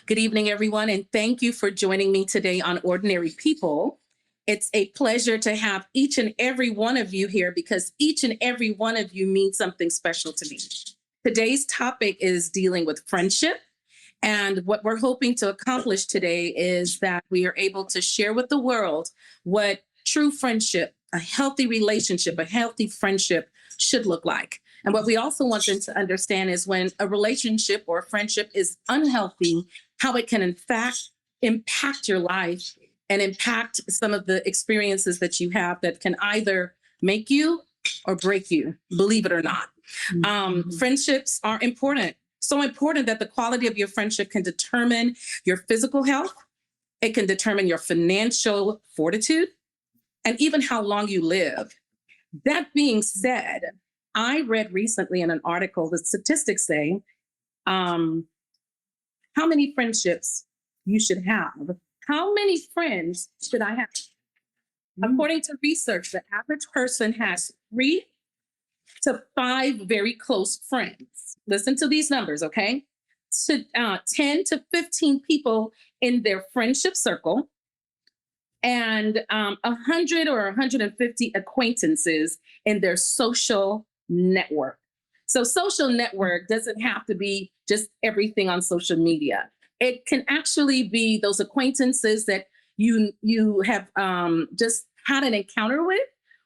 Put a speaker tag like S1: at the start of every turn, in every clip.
S1: Good evening, everyone, and thank you for joining me today on Ordinary People. It's a pleasure to have each and every one of you here because each and every one of you means something special to me. Today's topic is dealing with friendship. And what we're hoping to accomplish today is that we are able to share with the world what true friendship, a healthy relationship, a healthy friendship should look like. And what we also want them to understand is when a relationship or a friendship is unhealthy, how it can in fact impact your life and impact some of the experiences that you have that can either make you or break you, believe it or not. Friendships are important. So important that the quality of your friendship can determine your physical health. It can determine your financial fortitude and even how long you live. That being said, I read recently in an article, the statistics say how many friendships you should have. How many friends should I have? According to research, the average person has 3 to 5 very close friends. Listen to these numbers, okay? 10 to 15 people in their friendship circle and 100 or 150 acquaintances in their social network. So social network doesn't have to be just everything on social media. It can actually be those acquaintances that you have just had an encounter with,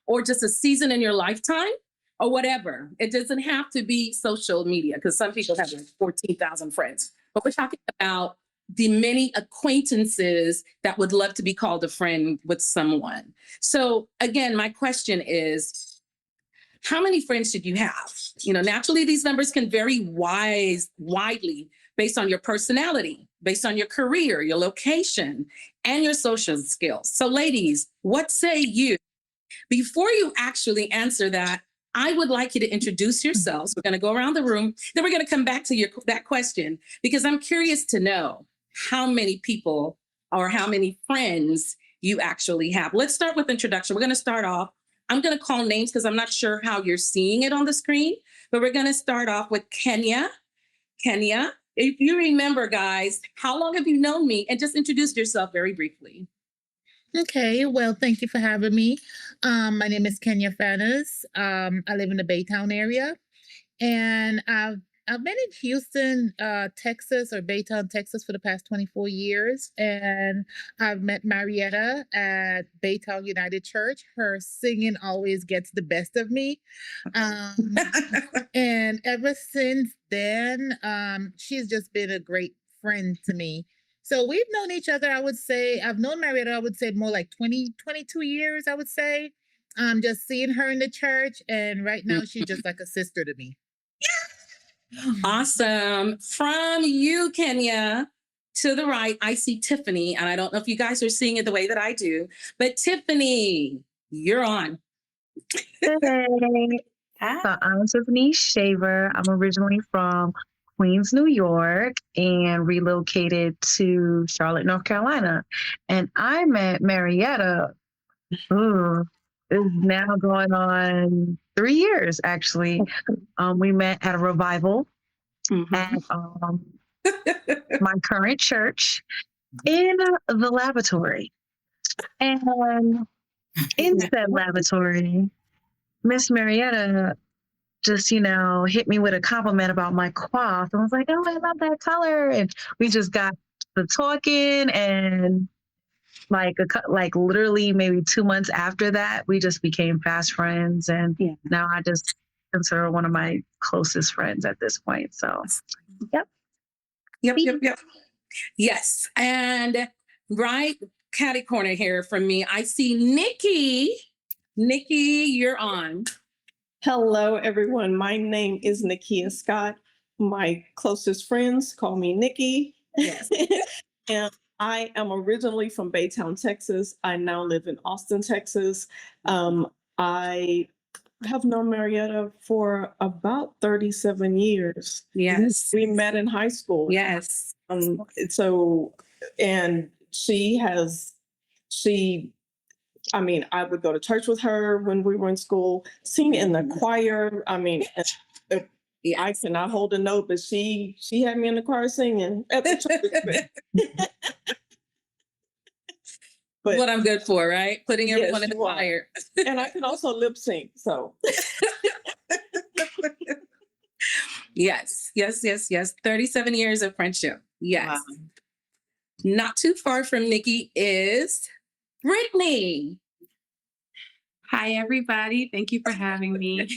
S1: or just a season in your lifetime, or whatever. It doesn't have to be social media because some people have like 14,000 friends. But we're talking about the many acquaintances that would love to be called a friend with someone. So again, my question is, how many friends should you have? You know, naturally, these numbers can vary widely based on your personality, based on your career, your location, and your social skills. So ladies, what say you? Before you actually answer that, I would like you to introduce yourselves. We're going to go around the room. Then we're going to come back to that question because I'm curious to know how many people or how many friends you actually have. Let's start with introduction. We're going to start off. I'm going to call names because I'm not sure how you're seeing it on the screen, but we're going to start off with Kenya. Kenya, if you remember, guys, how long have you known me? And just introduce yourself very briefly.
S2: Okay, well, thank you for having me. My name is Kenya Fanas. I live in the Baytown area, and I've been in Houston, Texas, or Baytown, Texas, for the past 24 years, and I've met Marietta at Baytown United Church. Her singing always gets the best of me, um, and ever since then, she's just been a great friend to me. So we've known each other, I would say, I've known Marietta, I would say more like 20, 22 years, I would say. Just seeing her in the church, and right now she's just like a sister to me.
S1: Awesome. From you, Kenya, to the right, I see Tiffany, and I don't know if you guys are seeing it the way that I do, but Tiffany, you're on.
S3: Hey, so I'm Tiffany Shaver. I'm originally from Queens, New York, and relocated to Charlotte, North Carolina. And I met Marietta, ooh, is now going on 3 years, actually. We met at a revival at my current church in the lavatory. And in said lavatory, Miss Marietta just, hit me with a compliment about my coif. And I was like, oh, I love that color. And we just got to talking, and like literally maybe 2 months after that, we just became fast friends. And now I just consider her one of my closest friends at this point. So, yep.
S1: Yep. Yes. And right catty corner here from me, I see Nikki. Nikki, you're on.
S4: Hello, everyone. My name is Nikia Scott. My closest friends call me Nikki.
S1: Yes.
S4: And I am originally from Baytown, Texas. I now live in Austin, Texas. I have known Marietta for about 37 years.
S1: Yes.
S4: We met in high school.
S1: Yes.
S4: And I would go to church with her when we were in school, sing in the choir.
S1: Yeah.
S4: I cannot hold a note, but she had me in the car singing at the church. But
S1: What I'm good for, right? Putting
S4: Yes,
S1: everyone in the
S4: you are.
S1: fire.
S4: and I can also lip sync. So
S1: Yes, yes, yes, yes. 37 years of friendship. Yes.
S5: Wow.
S1: Not too far from Nikki is Brittany.
S5: Hi, everybody. Thank you for having me.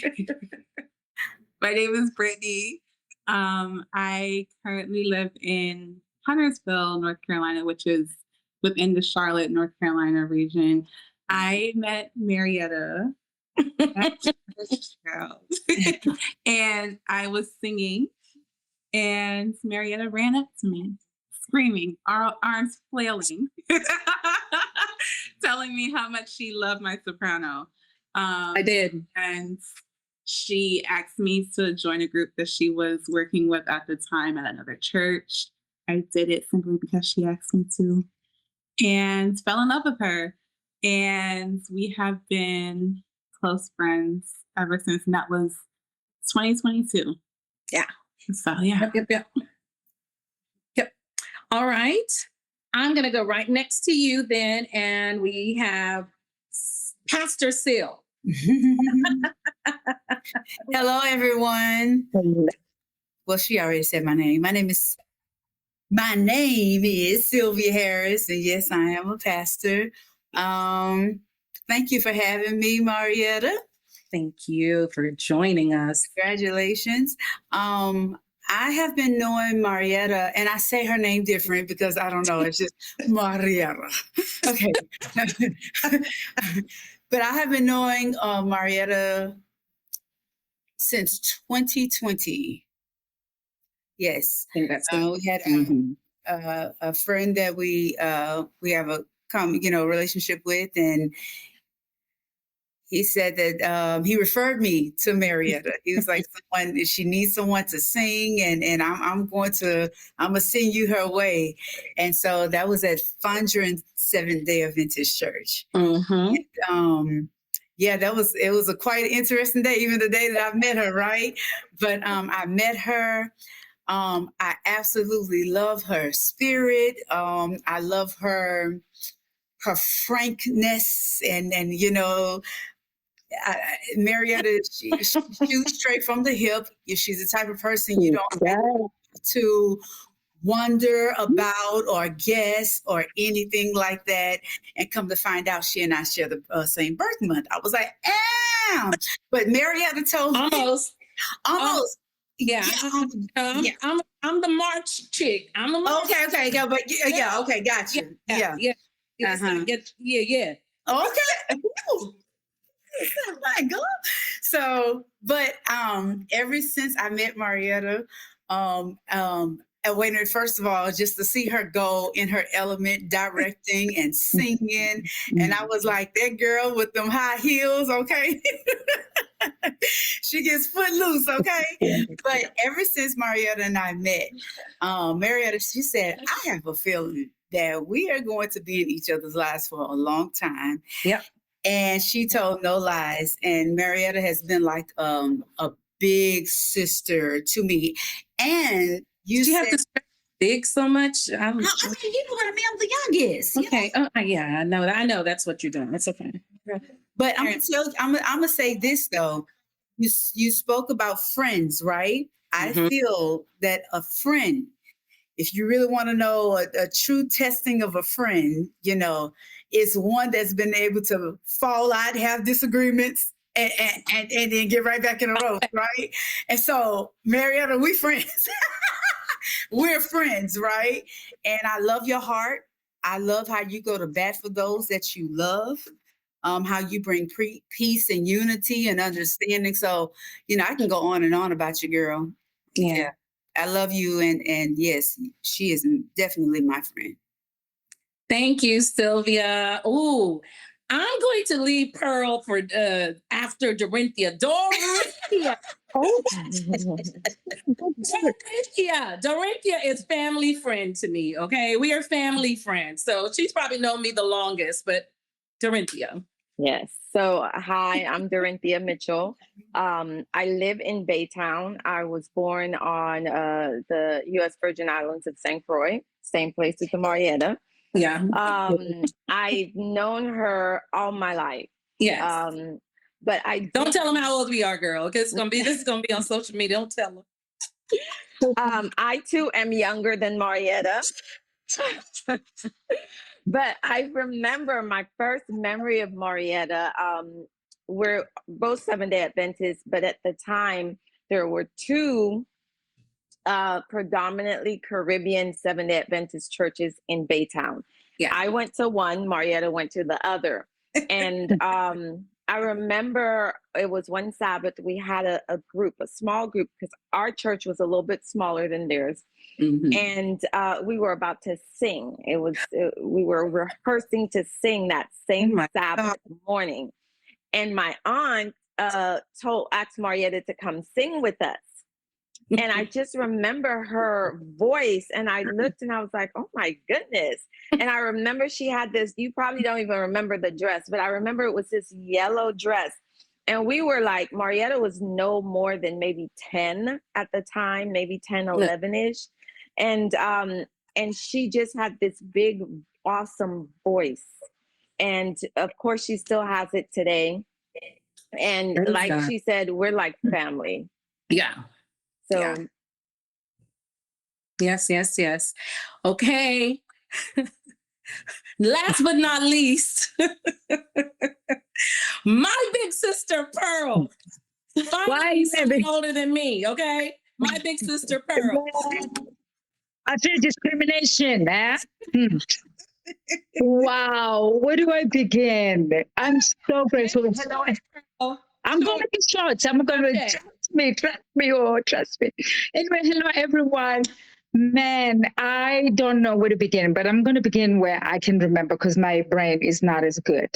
S5: My name is Brittany. I currently live in Huntersville, North Carolina, which is within the Charlotte, North Carolina region. I met Marietta at church, and I was singing, and Marietta ran up to me, screaming, arms flailing, telling me how much she loved my soprano.
S1: I did.
S5: And she asked me to join a group that she was working with at the time at another church. I did it simply because she asked me to, and fell in love with her. And we have been close friends ever since, and that was 2022.
S1: Yeah.
S5: So, yeah.
S1: Yep. All right. I'm going to go right next to you then. And we have Pastor Seal.
S6: Hello, everyone. Well, she already said my name. My name is Sylvia Harris, and yes, I am a pastor. Thank you for having me, Marietta.
S1: Thank you for joining us.
S6: Congratulations. I have been knowing Marietta, and I say her name different because I don't know, it's just Marietta. Okay. But I have been knowing Marietta since 2020. Yes.
S1: I think that's
S6: We had a friend that we have a common, relationship with, and he said that he referred me to Marietta. He was like, "Someone, if she needs someone to sing, and I'm gonna send you her way." And so that was at Fondren Seventh-day Adventist Church.
S1: Mm-hmm.
S6: Yeah, it was a quite interesting day, even the day that I met her, right? But I met her. I absolutely love her spirit. I love her frankness, and Marietta, she shoots straight from the hip. She's the type of person you don't have to wonder about or guess or anything like that. And come to find out, she and I share the same birth month. I was like, but Marietta told me almost.
S1: Yeah. I'm the March chick. I'm the March.
S6: Okay, yeah, but yeah, okay, got you. Yeah.
S1: Yeah.
S6: Okay. Oh my God. So, but ever since I met Marietta, and first of all, just to see her go in her element, directing and singing, and I was like, that girl with them high heels, okay? She gets footloose, okay? But ever since Marietta and I met, Marietta, she said, I have a feeling that we are going to be in each other's lives for a long time.
S1: Yep.
S6: And she told no lies. And Marietta has been like a big sister to me. And
S1: you have to stretch big so much.
S6: I mean, you know what I mean? I'm the youngest.
S1: Okay. Yeah, I know that's what you're doing. It's okay.
S6: But I'm gonna say this though. You spoke about friends, right? I feel that a friend, if you really want to know a true testing of a friend, is one that's been able to fall out, have disagreements, and then get right back in the road, right? And so, Marietta, we friends. We're friends, right? And I love your heart. I love how you go to bat for those that you love. How you bring peace and unity and understanding. So, I can go on and on about you, girl.
S1: Yeah.
S6: I love you. And yes, she is definitely my friend.
S1: Thank you, Sylvia. Oh, I'm going to leave Pearl for after Dorinthia. Dorinthia is family friend to me. Okay, we are family friends. So she's probably known me the longest, but Dorinthia.
S7: Yes. So, hi, I'm Dorinthia Mitchell. I live in Baytown. I was born on the U.S. Virgin Islands of St. Croix, same place as the Marietta.
S1: Yeah.
S7: I've known her all my life.
S1: Yes.
S7: But I
S1: Don't tell them how old we are, girl. Because this is gonna be on social media. Don't tell them.
S7: I too am younger than Marietta. But I remember my first memory of Marietta. We're both Seventh-day Adventists, but at the time there were two predominantly Caribbean Seventh-day Adventist churches in Baytown.
S1: Yeah.
S7: I went to one, Marietta went to the other. And I remember it was one Sabbath, we had a group, a small group, because our church was a little bit smaller than theirs. And we were about to sing. We were rehearsing to sing that same Sabbath morning. And my aunt asked Marietta to come sing with us. And I just remember her voice, and I looked and I was like, oh my goodness. And I remember she had this, you probably don't even remember the dress, but I remember it was this yellow dress. And we were like, Marietta was no more than maybe 10 at the time, maybe 10, 11-ish. And she just had this big, awesome voice. And of course, she still has it today. And like she said, we're like family.
S1: Yeah.
S7: So
S1: Yes. Okay. Last but not least, my big sister Pearl.
S3: Why
S1: Older than me, okay? My big sister Pearl.
S3: I feel discrimination, eh? Wow, where do I begin? I'm so grateful. Hello. I'm going to be short. I'm going to trust me. Anyway, hello everyone. Man, I don't know where to begin, but I'm going to begin where I can remember because my brain is not as good.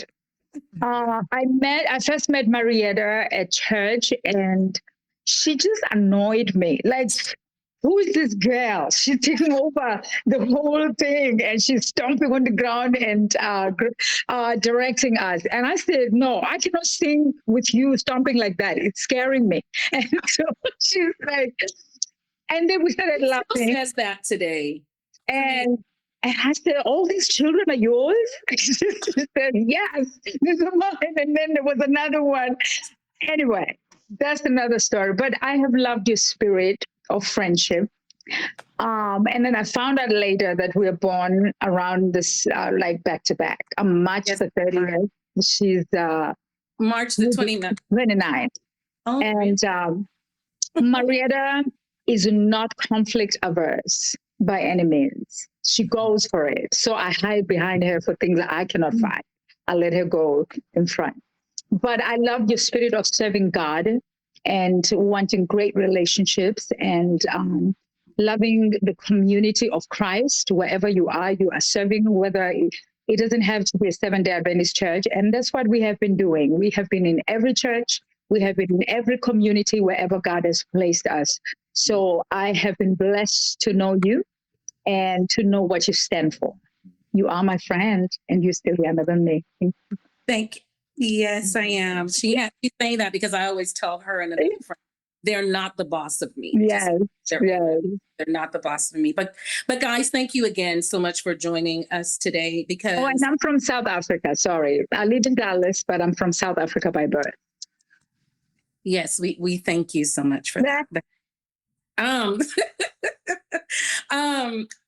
S3: I first met Marietta at church, and she just annoyed me. Like, who is this girl? She's taking over the whole thing, and she's stomping on the ground and directing us. And I said, no, I cannot sing with you stomping like that. It's scaring me. And so she's like, and then we started laughing.
S1: Who says that today?
S3: And I said, all these children are yours? She said, yes, this is mine. And then there was another one. Anyway, that's another story. But I have loved your spirit of friendship. And then I found out later that we were born around this, like back to back. March the 30th. She's
S1: March the 29th.
S3: 29th.
S1: Oh,
S3: and Marietta is not conflict averse by any means. She goes for it. So I hide behind her for things that I cannot fight. I let her go in front. But I love your spirit of serving God and wanting great relationships and loving the community of Christ. Wherever you are serving, whether it doesn't have to be a Seventh-day Adventist church. And that's what we have been doing. We have been in every church. We have been in every community wherever God has placed us. So I have been blessed to know you and to know what you stand for. You are my friend, and you're still younger than me.
S1: Thank you. Yes, I am. She's saying that because I always tell her and the friend, they're not the boss of me.
S3: Yes,
S1: They're not the boss of me. But guys, thank you again so much for joining us today. Because
S3: and I'm from South Africa. Sorry, I live in Dallas, but I'm from South Africa by birth.
S1: Yes, we thank you so much for that.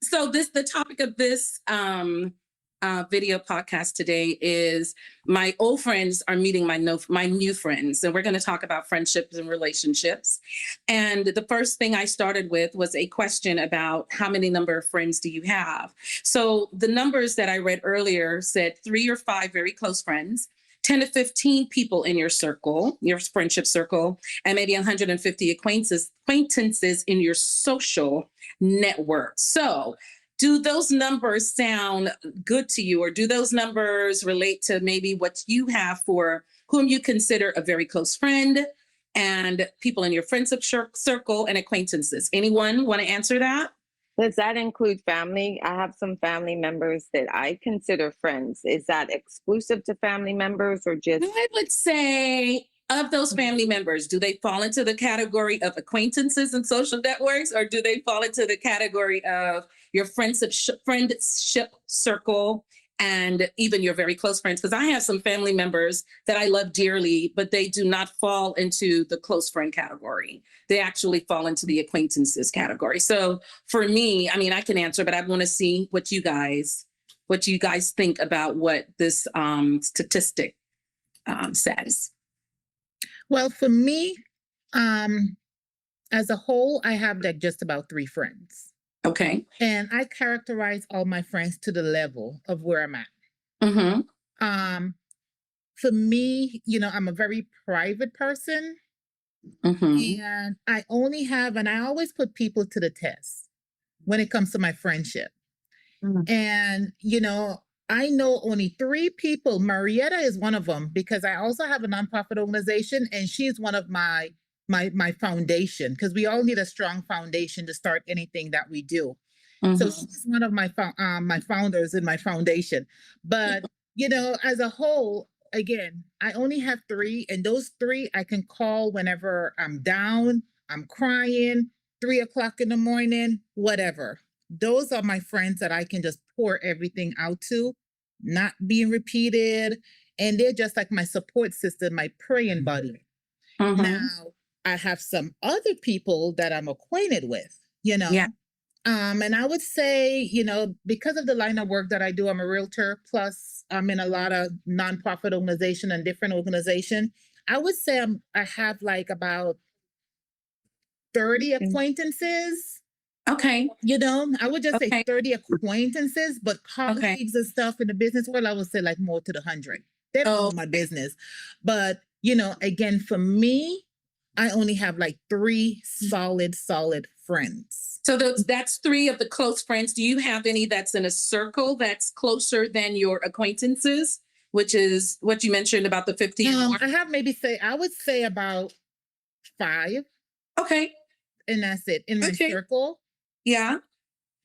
S1: So the topic of this video podcast today is my old friends are meeting my new friends, and we're going to talk about friendships and relationships. And the first thing I started with was a question about how many number of friends do you have? So the numbers that I read earlier said 3 or 5 very close friends, 10 to 15 people in your circle, your friendship circle, and maybe 150 acquaintances in your social network. So do those numbers sound good to you, or do those numbers relate to maybe what you have for whom you consider a very close friend and people in your friendship circle and acquaintances? Anyone want to answer that?
S7: Does that include family? I have some family members that I consider friends. Is that exclusive to family members or just?
S1: I would say of those family members, do they fall into the category of acquaintances and social networks, or do they fall into the category of your friendship circle and even your very close friends? Because I have some family members that I love dearly, but they do not fall into the close friend category. They actually fall into the acquaintances category. So for me, I mean, I can answer, but I want to see what you guys think about what this statistic says.
S2: Well, for me, as a whole, I have like just about 3 friends.
S1: Okay.
S2: And I characterize all my friends to the level of where I'm at.
S1: Mm-hmm.
S2: For me, I'm a very private person.
S1: Mm-hmm.
S2: And I always put people to the test when it comes to my friendship.
S3: Mm.
S2: And, I know only 3 people. Marietta is one of them because I also have a nonprofit organization and she's one of my foundation, because we all need a strong foundation to start anything that we do.
S1: Mm-hmm.
S2: So she's one of my founders in my foundation. But, as a whole, again, I only have 3, and those 3 I can call whenever I'm down, I'm crying, 3:00 in the morning, whatever. Those are my friends that I can just pour everything out to, not being repeated. And they're just like my support system, my praying buddy.
S1: Mm-hmm.
S2: Now, I have some other people that I'm acquainted with,
S1: Yeah.
S2: And I would say, because of the line of work that I do, I'm a realtor, plus I'm in a lot of nonprofit organization and different organization. I would say I have like about 30 acquaintances.
S1: Okay.
S2: I would just say
S1: Okay.
S2: 30 acquaintances, but colleagues and stuff in the business world, I would say like more to the 100. They don't know my business. But, again, for me, I only have like 3 solid friends.
S1: So that's 3 of the close friends. Do you have any that's in a circle that's closer than your acquaintances, which is what you mentioned about the 50?
S2: I would say about 5.
S1: Okay.
S2: And that's it in my circle.
S1: Yeah.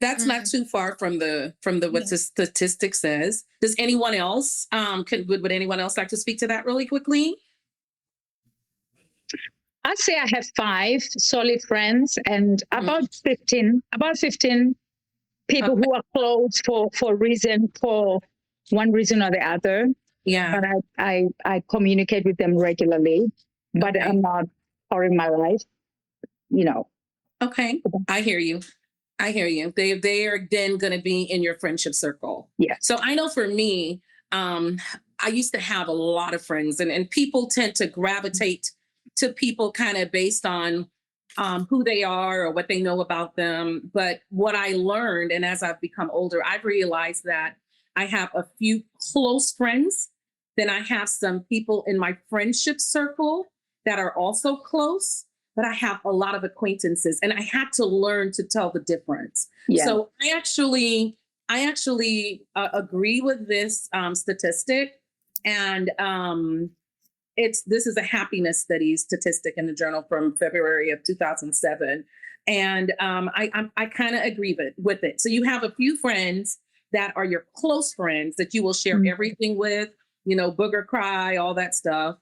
S1: That's not too far from the what the statistic says. Does anyone else would anyone else like to speak to that really quickly?
S8: I'd say I have 5 solid friends and about 15 people who are close for one reason or the other.
S1: Yeah.
S8: But I communicate with them regularly, but
S1: Okay.
S8: I'm not pouring my life,
S1: Okay. I hear you. They are then going to be in your friendship circle.
S8: Yeah.
S1: So I know for me, I used to have a lot of friends, and people tend to gravitate to people kind of based on who they are or what they know about them. But what I learned, and as I've become older, I've realized that I have a few close friends. Then I have some people in my friendship circle that are also close, but I have a lot of acquaintances, and I had to learn to tell the difference.
S8: Yeah.
S1: So I actually agree with this statistic, and this is a happiness study statistic in the journal from February of 2007, and I kind of agree with it. So you have a few friends that are your close friends that you will share everything with, booger cry, all that stuff,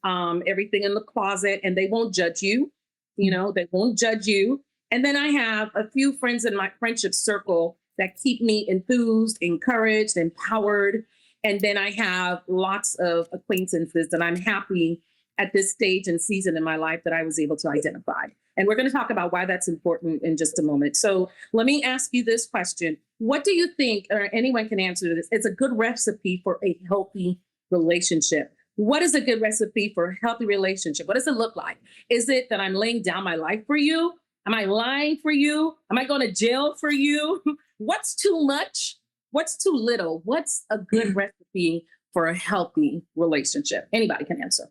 S1: everything in the closet, and they won't judge you. They won't judge you. And then I have a few friends in my friendship circle that keep me enthused, encouraged, empowered. And then I have lots of acquaintances that I'm happy at this stage and season in my life that I was able to identify. And we're going to talk about why that's important in just a moment. So let me ask you this question. What do you think, or anyone can answer this, is a good recipe for a healthy relationship? What is a good recipe for a healthy relationship? What does it look like? Is it that I'm laying down my life for you? Am I lying for you? Am I going to jail for you? What's too much? What's too little? What's a good recipe for a healthy relationship? Anybody can answer.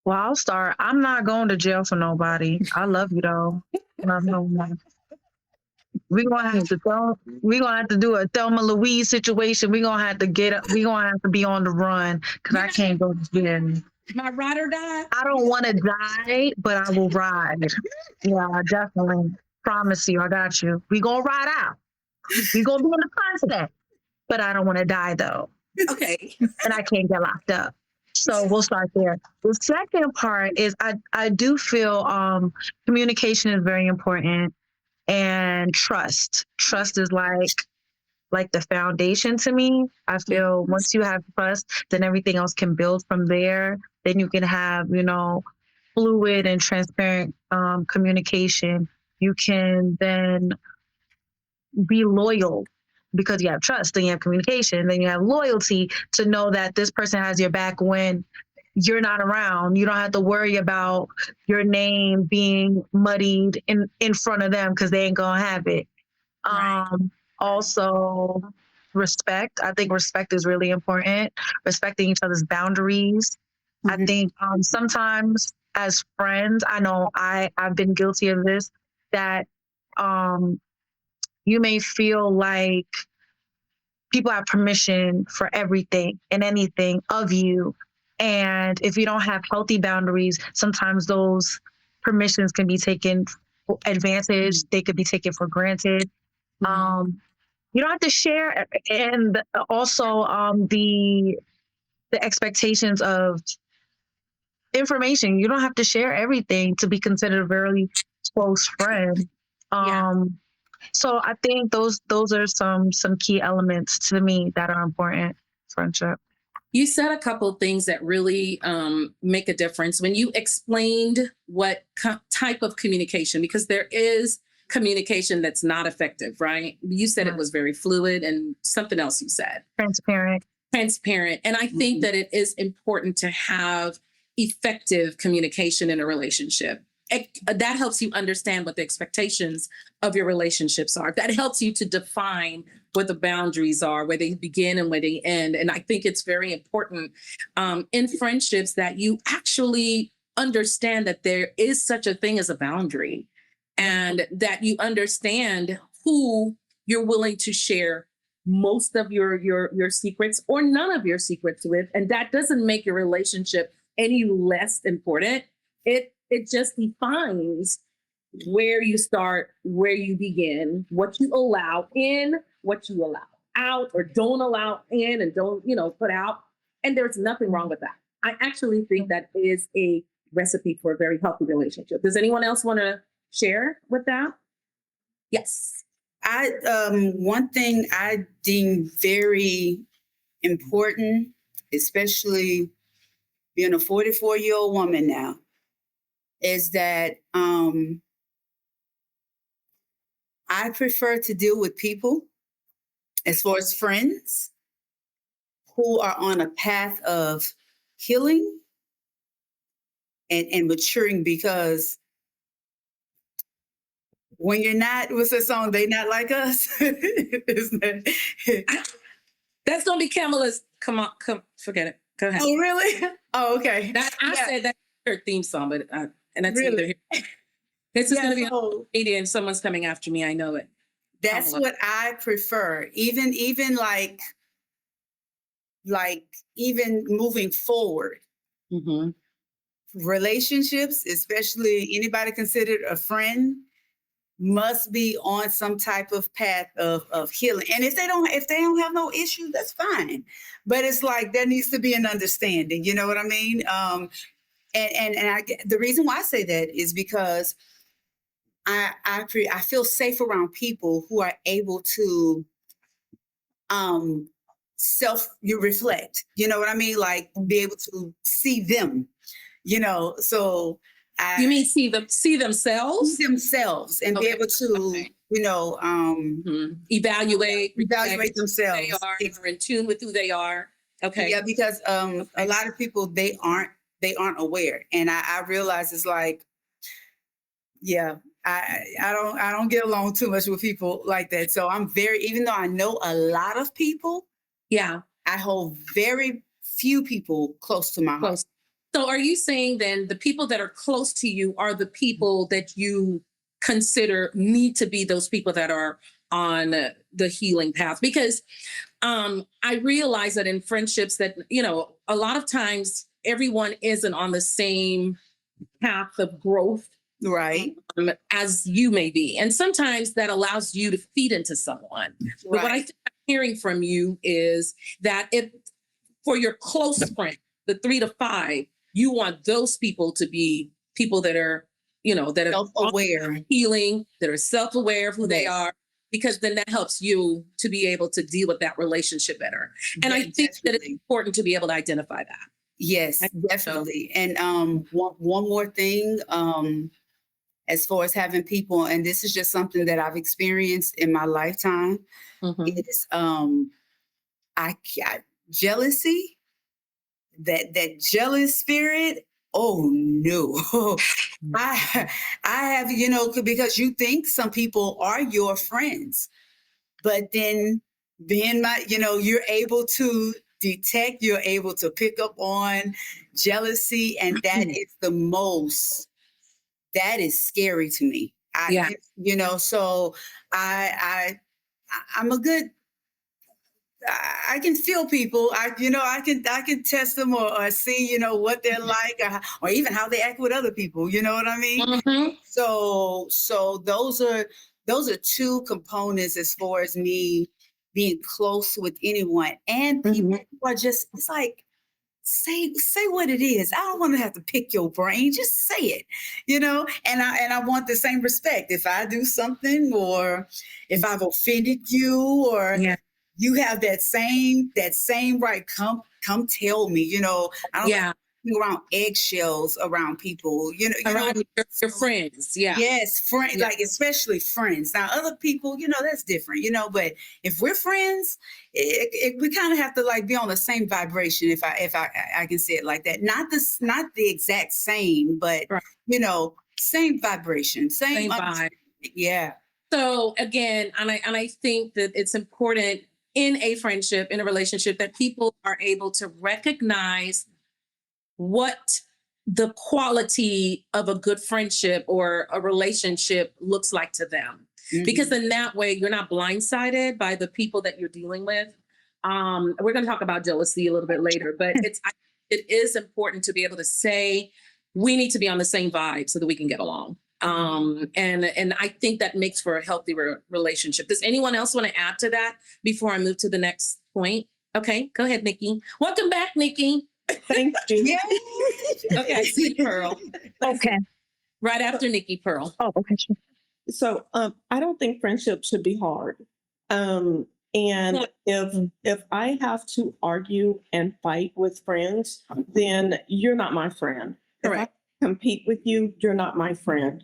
S3: Well, I'll start. I'm not going to jail for nobody. I love you though. We're gonna have to do a Thelma Louise situation. We're gonna have to be on the run because I can't go to jail.
S1: My ride or die?
S3: I don't want to die, but I will ride. Yeah, definitely. Promise you, I got you. We gonna ride out. We gonna be in the sunset. But I don't want to die though.
S1: Okay.
S3: And I can't get locked up. So we'll start there. The second part is I do feel communication is very important, and trust. Trust is like the foundation to me. I feel once you have trust, then everything else can build from there. Then you can have, fluid and transparent communication. You can then be loyal because you have trust, then you have communication, then you have loyalty to know that this person has your back when you're not around. You don't have to worry about your name being muddied in front of them because they ain't gonna have it.
S1: Right.
S3: Also, respect. I think respect is really important. Respecting each other's boundaries. I think sometimes as friends, I know I've been guilty of this, that you may feel like people have permission for everything and anything of you. And if you don't have healthy boundaries, sometimes those permissions can be taken for advantage. They could be taken for granted. You don't have to share, and also the expectations of information. You don't have to share everything to be considered a very close friend. So I think those are some key elements to me that are important. Friendship.
S1: You said a couple of things that really make a difference when you explained what type of communication, because there is communication that's not effective, right? You said it was very fluid, and something else you said.
S3: Transparent.
S1: And I think that it is important to have effective communication in a relationship. That helps you understand what the expectations of your relationships are. That helps you to define what the boundaries are, where they begin and where they end. And I think it's very important in friendships that you actually understand that there is such a thing as a boundary, and that you understand who you're willing to share most of your secrets or none of your secrets with. And that doesn't make your relationship any less important. It just defines where you start, where you begin, what you allow in, what you allow out, or don't allow in and don't, put out. And there's nothing wrong with that. I actually think that is a recipe for a very healthy relationship. Does anyone else want to share with that? Yes.
S6: One thing I deem very important, especially being a 44-year-old woman now, is that I prefer to deal with people, as far as friends, who are on a path of healing and maturing, because when you're not, what's that song? They not like us.
S1: That's gonna be Kamala's. Come, forget it. Go ahead.
S6: Oh, really? Oh, okay.
S1: I said that's her theme song, but and that's
S6: Really?
S1: either here. This is gonna be
S6: so
S1: on media, and someone's coming after me. I know it.
S6: that's
S1: Kamala.
S6: what I prefer. Even even moving forward, relationships, especially anybody considered a friend, must be on some type of path of healing. And if they don't have no issues, that's fine. But it's like there needs to be an understanding. You know what I mean? The reason why I say that is because I feel safe around people who are able to you reflect. You know what I mean? Like be able to see them. So.
S1: You mean see themselves?
S6: See themselves and be able to,
S1: evaluate
S6: themselves.
S1: Who they are in tune with who they are. Okay.
S6: Yeah, because a lot of people they aren't aware, and I realize it's like, yeah, I don't get along too much with people like that. So I'm even though I know a lot of people,
S1: yeah,
S6: I hold very few people close to my heart.
S1: So are you saying then the people that are close to you are the people that you consider need to be those people that are on the healing path? Because I realize that in friendships that, a lot of times everyone isn't on the same path of growth
S6: Right.
S1: As you may be. And sometimes that allows you to feed into someone. But what I think I'm hearing from you is that if for your close friend, the 3 to 5, you want those people to be people that are, that are
S6: Self-aware.
S1: healing, that are self-aware of who they
S6: Yes.
S1: are, because then that helps you to be able to deal with that relationship better. And I
S6: Yeah,
S1: think that it's
S6: definitely.
S1: important to be able to identify that.
S6: Yes,
S1: I think so.
S6: definitely. And one more thing, as far as having people, and this is just something that I've experienced in my lifetime,
S1: Mhm.
S6: is jealousy, that jealous spirit. Oh no. I have, because you think some people are your friends, but then being you're able to detect, you're able to pick up on jealousy, and that is that is scary to me.
S1: Yeah.
S6: So I'm a good, I can feel people. I can test them, or see, what they're like, or even how they act with other people. You know what I mean?
S1: Mhm.
S6: So those are 2 components as far as me being close with anyone, and people who are just, it's like, say what it is. I don't want to have to pick your brain. Just say it, and I want the same respect. If I do something, or if I've offended you, or
S1: Yeah.
S6: you have that same right, come tell me. I don't
S1: Yeah.
S6: like being around eggshells around people.
S1: Around your friends. Yeah.
S6: Yes, friends,
S1: Yeah.
S6: like especially friends. Now, other people, that's different, but if we're friends, we kind of have to like be on the same vibration, if I can say it like that. Not the exact same, but
S1: Right.
S6: same vibration, same
S1: vibe.
S6: Yeah.
S1: So again, and I think that it's important in a friendship, in a relationship, that people are able to recognize what the quality of a good friendship or a relationship looks like to them. Because in that way, you're not blindsided by the people that you're dealing with. We're going to talk about jealousy a little bit later, but it is important to be able to say, we need to be on the same vibe so that we can get along. And I think that makes for a healthy relationship. Does anyone else want to add to that before I move to the next point? Okay, go ahead, Nikki. Welcome back, Nikki.
S4: Thank you.
S6: Yeah.
S1: Okay, I see Pearl.
S8: Okay.
S1: Right after Nikki, Pearl.
S8: Oh, okay, sure.
S4: So I don't think friendship should be hard. And if I have to argue and fight with friends, then you're not my friend.
S1: Correct.
S4: If I compete with you, you're not my friend.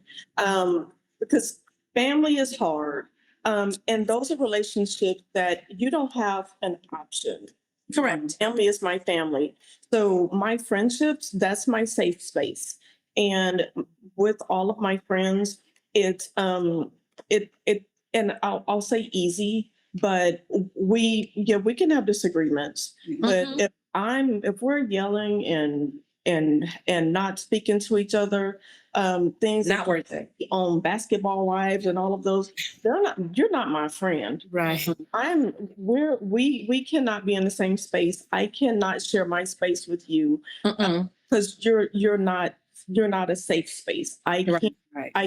S4: Because family is hard. And those are relationships that you don't have an option.
S1: Correct.
S4: Family is my family. So my friendships, that's my safe space. And with all of my friends, it's and I'll say easy, but we can have disagreements. But if we're yelling and not speaking to each other, things
S1: Not worth it.
S4: on Basketball Wives and all of those, you're not my friend.
S6: Right.
S4: We cannot be in the same space. I cannot share my space with you because you're not a safe space. I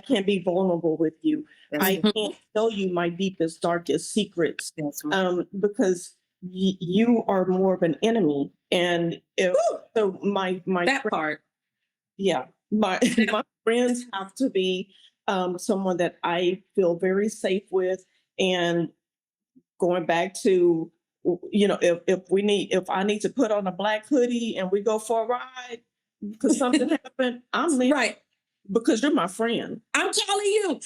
S4: can't be vulnerable with you. I can't tell you my deepest, darkest secrets.
S6: That's right.
S4: Because you are more of an enemy. And my
S1: That part.
S4: yeah, my friends have to be someone that I feel very safe with. And going back to, if I need to put on a black hoodie and we go for a ride because something happened, I'm leaving.
S1: Right.
S4: Because you're my friend.
S1: I'm calling you.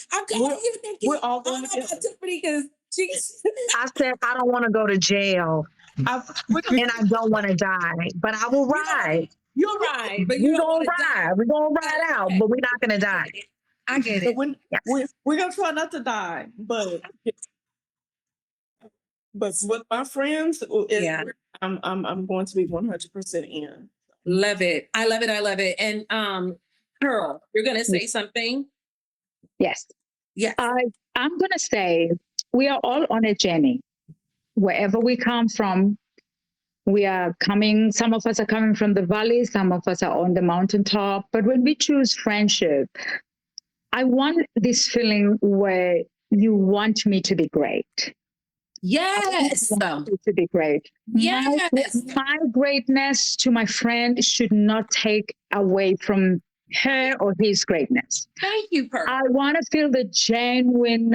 S1: Nikki.
S4: We're all going
S1: I
S4: together.
S1: about Tiffany because she's.
S3: I said I don't want to go to jail and I don't want to die, but I will ride.
S1: You're right, but
S3: We're
S1: you don't
S3: gonna
S1: want to die.
S3: ride. We're gonna ride out, but we're not gonna die.
S1: I get
S4: So
S1: it.
S4: we're gonna try not to die, but with my friends, I'm going to be 100% in.
S1: Love it. I love it. I love it. And Pearl, you're gonna say something?
S8: Yes.
S1: Yes.
S8: I'm going to say we are all on a journey. Wherever we come from, some of us are coming from the valley, some of us are on the mountaintop. But when we choose friendship, I want this feeling where you want me to be great.
S1: Yes.
S8: To be great.
S1: Yes.
S8: My greatness to my friend should not take away from her or his greatness.
S1: Thank you, Pearl.
S8: I want to feel the genuine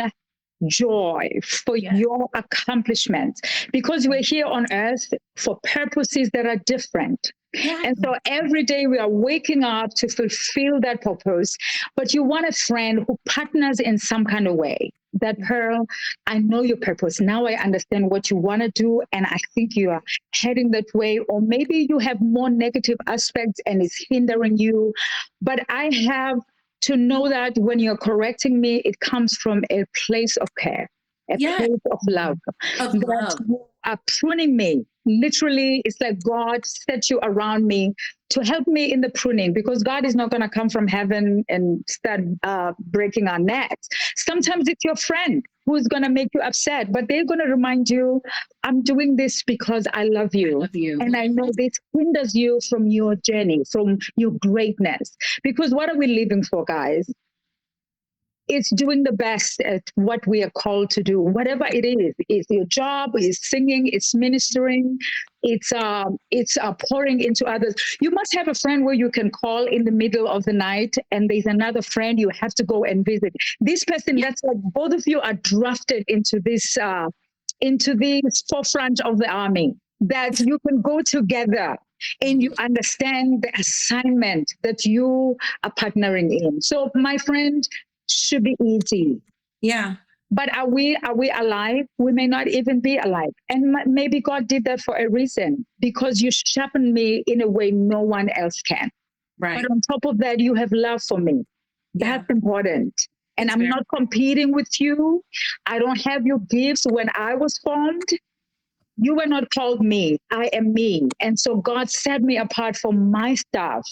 S8: joy for your accomplishments, because we're here on earth for purposes that are different. And so every day we are waking up to fulfill that purpose. But you want a friend who partners in some kind of way. That, Pearl, I know your purpose. Now I understand what you want to do. And I think you are heading that way. Or maybe you have more negative aspects and it's hindering you. But I have to know that when you're correcting me, it comes from a place of care, a place of love. That you are pruning me. Literally, it's like God set you around me to help me in the pruning, because God is not going to come from heaven and start breaking our necks. Sometimes it's your friend who's going to make you upset, but they're going to remind you, I'm doing this because I love you. And I know this hinders you from your journey, from your greatness. Because what are we living for, guys? It's doing the best at what we are called to do, whatever it is. It's your job, it's singing, it's ministering, it's pouring into others. You must have a friend where you can call in the middle of the night and there's another friend you have to go and visit. This person, that's like both of you are drafted into this forefront of the army, that you can go together and you understand the assignment that you are partnering in. So my friend, should be easy.
S1: Yeah.
S8: But are we alive? We may not even be alive. And maybe God did that for a reason, because you sharpen me in a way no one else can.
S1: Right.
S8: But on top of that, you have love for me. That's important. And I'm not competing with you. I don't have your gifts. When I was formed, you were not called me. I am me. And so God set me apart for my stuff.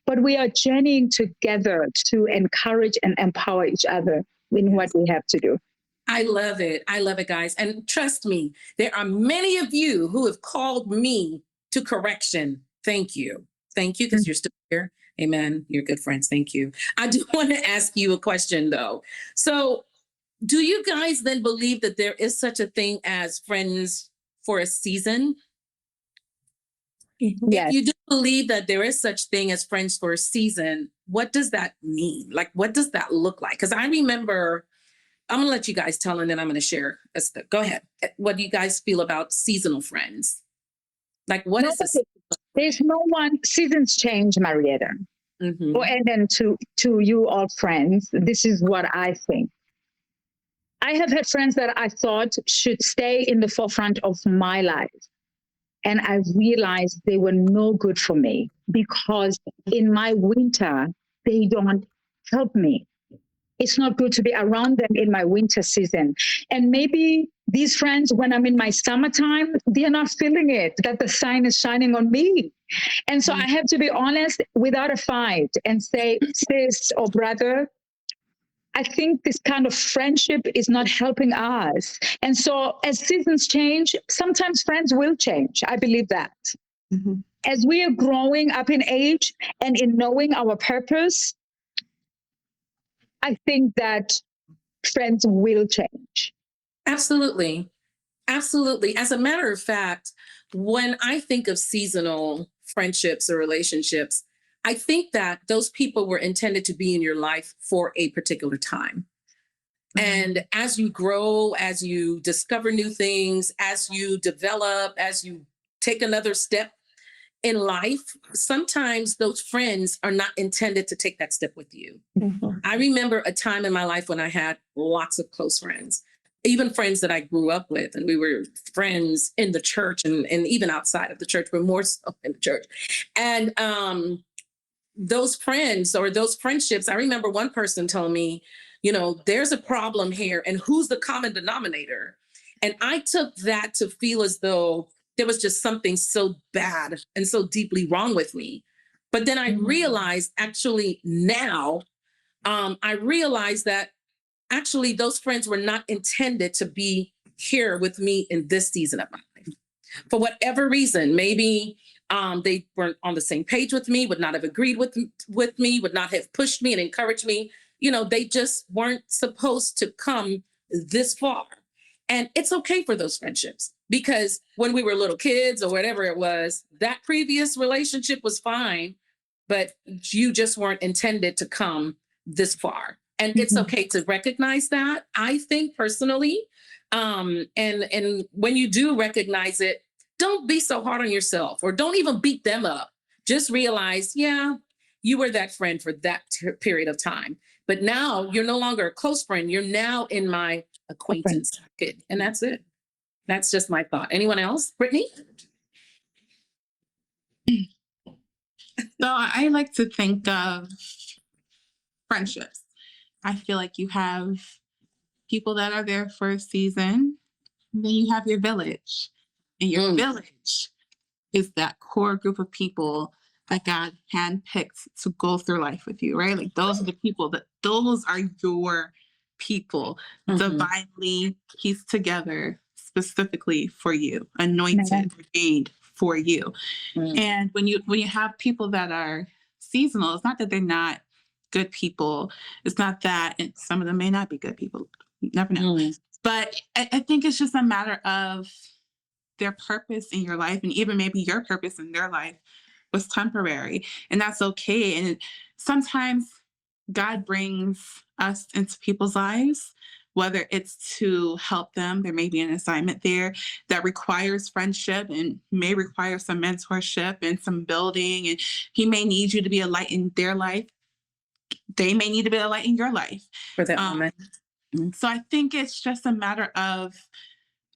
S8: But we are journeying together to encourage and empower each other in what we have to do.
S1: I love it. I love it, guys. And trust me, there are many of you who have called me to correction. Thank you. Thank you, because you're still here. Amen. You're good friends. Thank you. I do want to ask you a question, though. So do you guys then believe that there is such a thing as friends for a season?
S8: Yes.
S1: If you do believe that there is such thing as friends for a season, what does that mean? Like, what does that look like? Because I remember, I'm gonna let you guys tell, and then I'm gonna share. Go ahead. What do you guys feel about seasonal friends? Like, what is this?
S8: There's no one. Seasons change, Marietta.
S1: Mm-hmm.
S8: Oh, and then to you all friends, this is what I think. I have had friends that I thought should stay in the forefront of my life. And I realized they were no good for me, because in my winter, they don't help me. It's not good to be around them in my winter season. And maybe these friends, when I'm in my summertime, they're not feeling it, that the sun is shining on me. And so I have to be honest without a fight and say, sis or brother, I think this kind of friendship is not helping us. And so as seasons change, sometimes friends will change. I believe that.
S1: Mm-hmm.
S8: As we are growing up in age and in knowing our purpose, I think that friends will change.
S1: Absolutely. Absolutely. As a matter of fact, when I think of seasonal friendships or relationships, I think that those people were intended to be in your life for a particular time. Mm-hmm. And as you grow, as you discover new things, as you develop, as you take another step in life, sometimes those friends are not intended to take that step with you. Mm-hmm. I remember a time in my life when I had lots of close friends, even friends that I grew up with, and we were friends in the church and even outside of the church, but more so in the church. And those friends or those friendships, I remember one person told me, you know, there's a problem here, and who's the common denominator? And I took that to feel as though there was just something so bad and so deeply wrong with me. But then I realized actually now, I realized that actually those friends were not intended to be here with me in this season of my life. For whatever reason, maybe they weren't on the same page with me, would not have agreed with me, would not have pushed me and encouraged me they just weren't supposed to come this far. And it's okay for those friendships, because when we were little kids or whatever it was, that previous relationship was fine, but you just weren't intended to come this far. And it's okay to recognize that, I think, personally. And when you do recognize it, don't be so hard on yourself, or don't even beat them up. Just realize, yeah, you were that friend for that period of time. But now you're no longer a close friend. You're now in my acquaintance bucket. And that's it. That's just my thought. Anyone else? Brittany?
S5: So I like to think of friendships. I feel like you have people that are there for a season, and then you have your village. And your village is that core group of people that God handpicked to go through life with you, right? Like those are the people those are your people, divinely pieced together specifically for you, anointed, ordained for you. And when you have people that are seasonal, it's not that they're not good people. It's not that, and some of them may not be good people. You never know. But I think it's just a matter of their purpose in your life, and even maybe your purpose in their life was temporary, and that's okay. And sometimes God brings us into people's lives, whether it's to help them. There may be an assignment there that requires friendship and may require some mentorship and some building, and he may need you to be a light in their life. They may need to be a light in your life
S1: For that moment.
S5: So I think it's just a matter of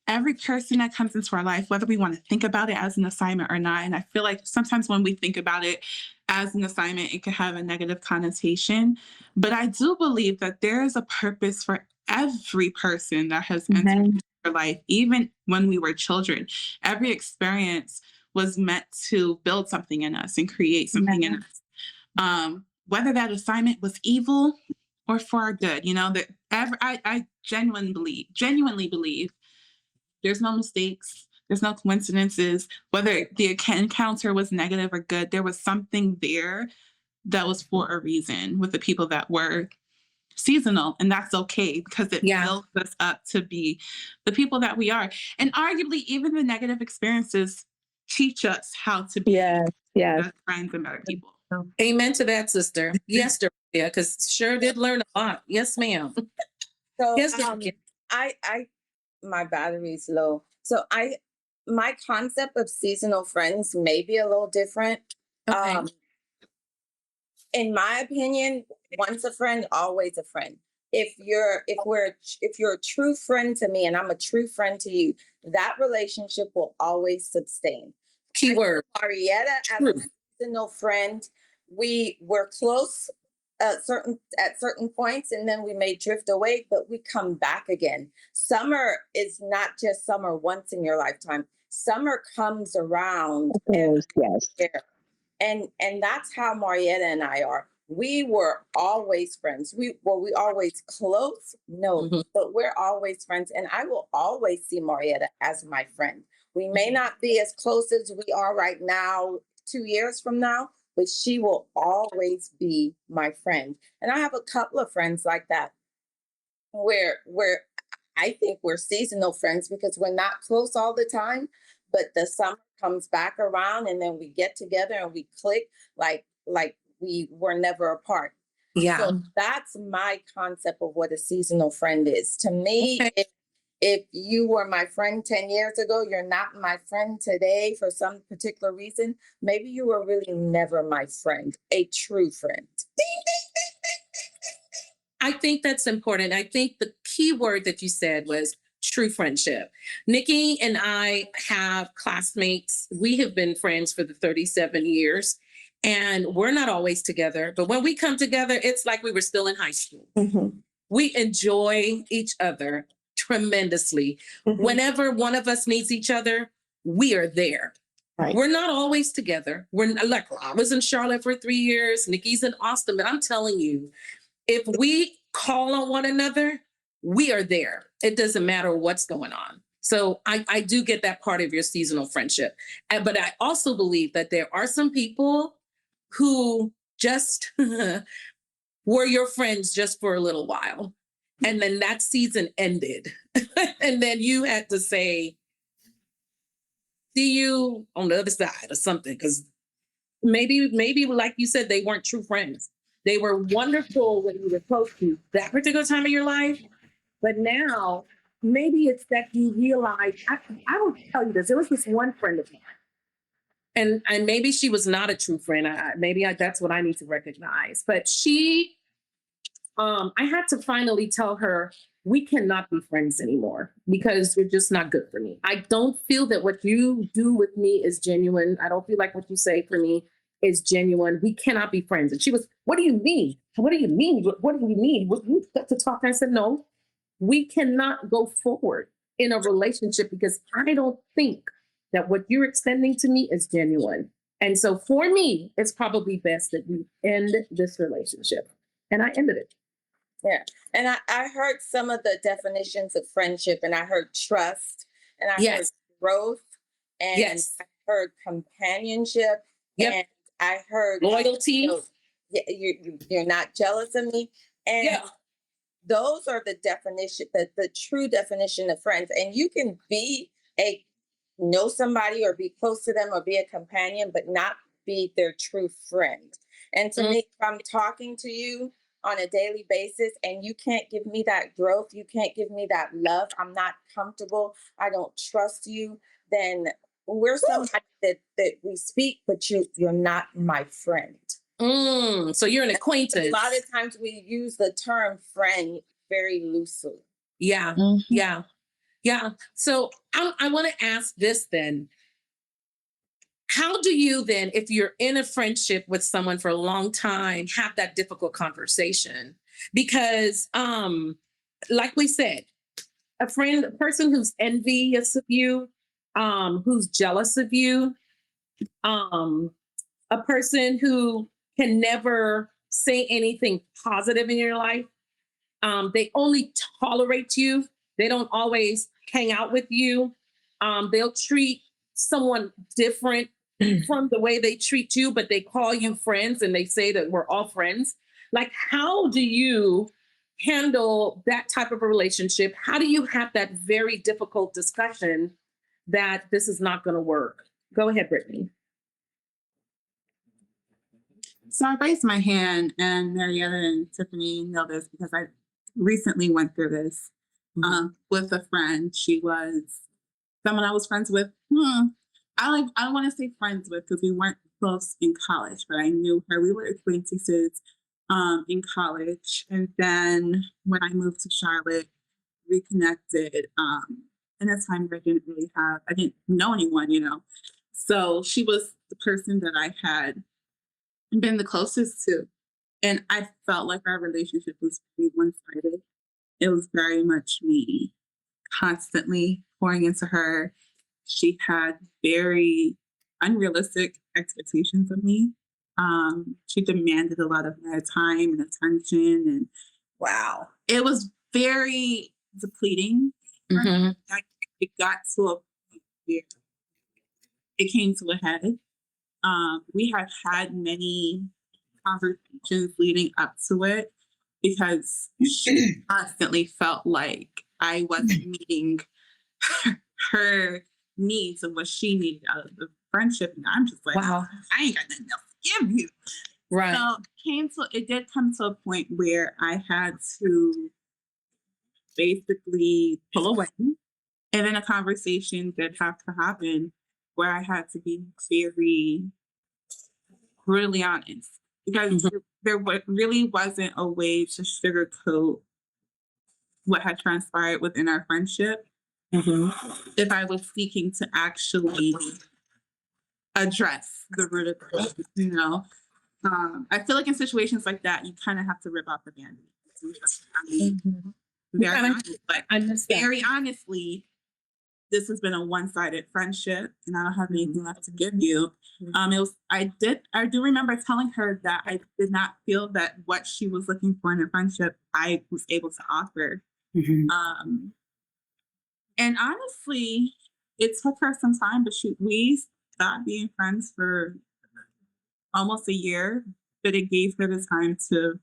S5: every person that comes into our life, whether we want to think about it as an assignment or not. And I feel like sometimes when we think about it as an assignment, it can have a negative connotation. But I do believe that there is a purpose for every person that has entered into our life, even when we were children. Every experience was meant to build something in us and create something in us. Whether that assignment was evil or for our good, that I genuinely believe there's no mistakes. There's no coincidences. Whether the encounter was negative or good, there was something there that was for a reason with the people that were seasonal. And that's okay, because it builds us up to be the people that we are. And arguably, even the negative experiences teach us how to be better friends and better people.
S1: Amen to that, sister. Yes, Dorothea, because sure did learn a lot. Yes, ma'am.
S7: So
S1: Yes, Dorothea.
S7: my battery's low. So my concept of seasonal friends may be a little different.
S1: Okay.
S7: In my opinion, once a friend, always a friend. If you're a true friend to me and I'm a true friend to you, that relationship will always sustain.
S1: Keyword.
S7: Marietta, as a seasonal friend, we were close at certain points, and then we may drift away, but we come back again. Summer is not just summer once in your lifetime. Summer comes around every year. And that's how Marietta and I are. We were always friends. Were we always close? No, but we're always friends. And I will always see Marietta as my friend. We may not be as close as we are right now, 2 years from now, but she will always be my friend. And I have a couple of friends like that where I think we're seasonal friends because we're not close all the time, but the summer comes back around and then we get together and we click like we were never apart.
S1: Yeah.
S7: So that's my concept of what a seasonal friend is. To me, if you were my friend 10 years ago, you're not my friend today for some particular reason, maybe you were really never my friend, a true friend.
S1: I think that's important. I think the key word that you said was true friendship. Nikki and I have classmates. We have been friends for the 37 years, and we're not always together. But when we come together, it's like we were still in high school. We enjoy each other tremendously. Whenever one of us needs each other, we are there.
S7: Right.
S1: We're not always together. We're like, I was in Charlotte for 3 years. Nikki's in Austin, but I'm telling you, if we call on one another, we are there. It doesn't matter what's going on. So I do get that part of your seasonal friendship. But I also believe that there are some people who just were your friends just for a little while. And then that season ended. And then you had to say, see you on the other side or something. Because maybe like you said, they weren't true friends. They were wonderful when you were close to that particular time of your life. But now maybe it's that you realize, I will tell you this, there was this one friend of mine. And maybe she was not a true friend. That's what I need to recognize. But she, I had to finally tell her, we cannot be friends anymore because you're just not good for me. I don't feel that what you do with me is genuine. I don't feel like what you say for me is genuine. We cannot be friends. And she was, what do you mean? What do you mean? What do you mean? We got to talk. And I said, no, we cannot go forward in a relationship because I don't think that what you're extending to me is genuine. And so for me, it's probably best that we end this relationship. And I ended it.
S7: Yeah. And I heard some of the definitions of friendship, and I heard trust, and I heard growth, and I heard companionship, and I heard
S1: loyalty.
S7: You're not jealous of me. And those are the definition, the true definition of friends. And you can know somebody or be close to them or be a companion, but not be their true friend. And to me, if I'm talking to you on a daily basis and you can't give me that growth, you can't give me that love, I'm not comfortable, I don't trust you, then we're somebody that we speak, but you're not my friend.
S1: So you're an acquaintance.
S7: A lot of times we use the term friend very loosely.
S1: Yeah. So I want to ask this then. How do you then, if you're in a friendship with someone for a long time, have that difficult conversation? Because like we said, a person who's envious of you, who's jealous of you, a person who can never say anything positive in your life, they only tolerate you. They don't always hang out with you. They'll treat someone different from the way they treat you, but they call you friends and they say that we're all friends. Like, how do you handle that type of a relationship? How do you have that very difficult discussion that this is not going to work? Go ahead, Brittany.
S5: So I raised my hand, and Marietta and Tiffany know this because I recently went through this with a friend. She was someone I was friends with. I don't want to say friends with because we weren't close in college, but I knew her. We were acquaintances in college. And then when I moved to Charlotte, reconnected. And at the time I didn't know anyone, So she was the person that I had been the closest to. And I felt like our relationship was pretty one-sided. It was very much me constantly pouring into her. She had very unrealistic expectations of me. She demanded a lot of my time and attention. And wow, it was very depleting. It got to a point where it came to a head. We have had many conversations leading up to it because she constantly felt like I wasn't meeting her needs and what she needed out of the friendship. And I'm just like, wow, I ain't got nothing else to give you. Right. So it did come to a point where I had to basically pull away. And then a conversation did have to happen where I had to be very brutally honest because there really wasn't a way to sugarcoat what had transpired within our friendship. If I was seeking to actually address the root of it, I feel like in situations like that, you kind of have to rip off the Band-Aid. Very honestly, this has been a one-sided friendship, and I don't have anything left to give you. I do remember telling her that I did not feel that what she was looking for in a friendship, I was able to offer. And honestly, it took her some time, but we stopped being friends for almost a year, but it gave her the time to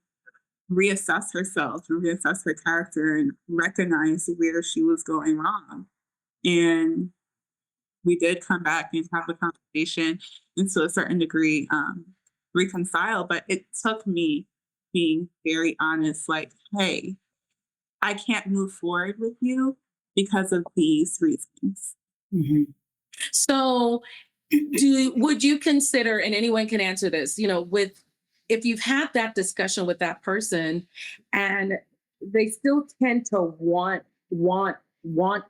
S5: reassess herself and reassess her character and recognize where she was going wrong. And we did come back and have a conversation and to a certain degree reconcile, but it took me being very honest, like, hey, I can't move forward with you because of these reasons.
S6: Mhm.
S1: So would you consider, and anyone can answer this, if you've had that discussion with that person and they still tend to want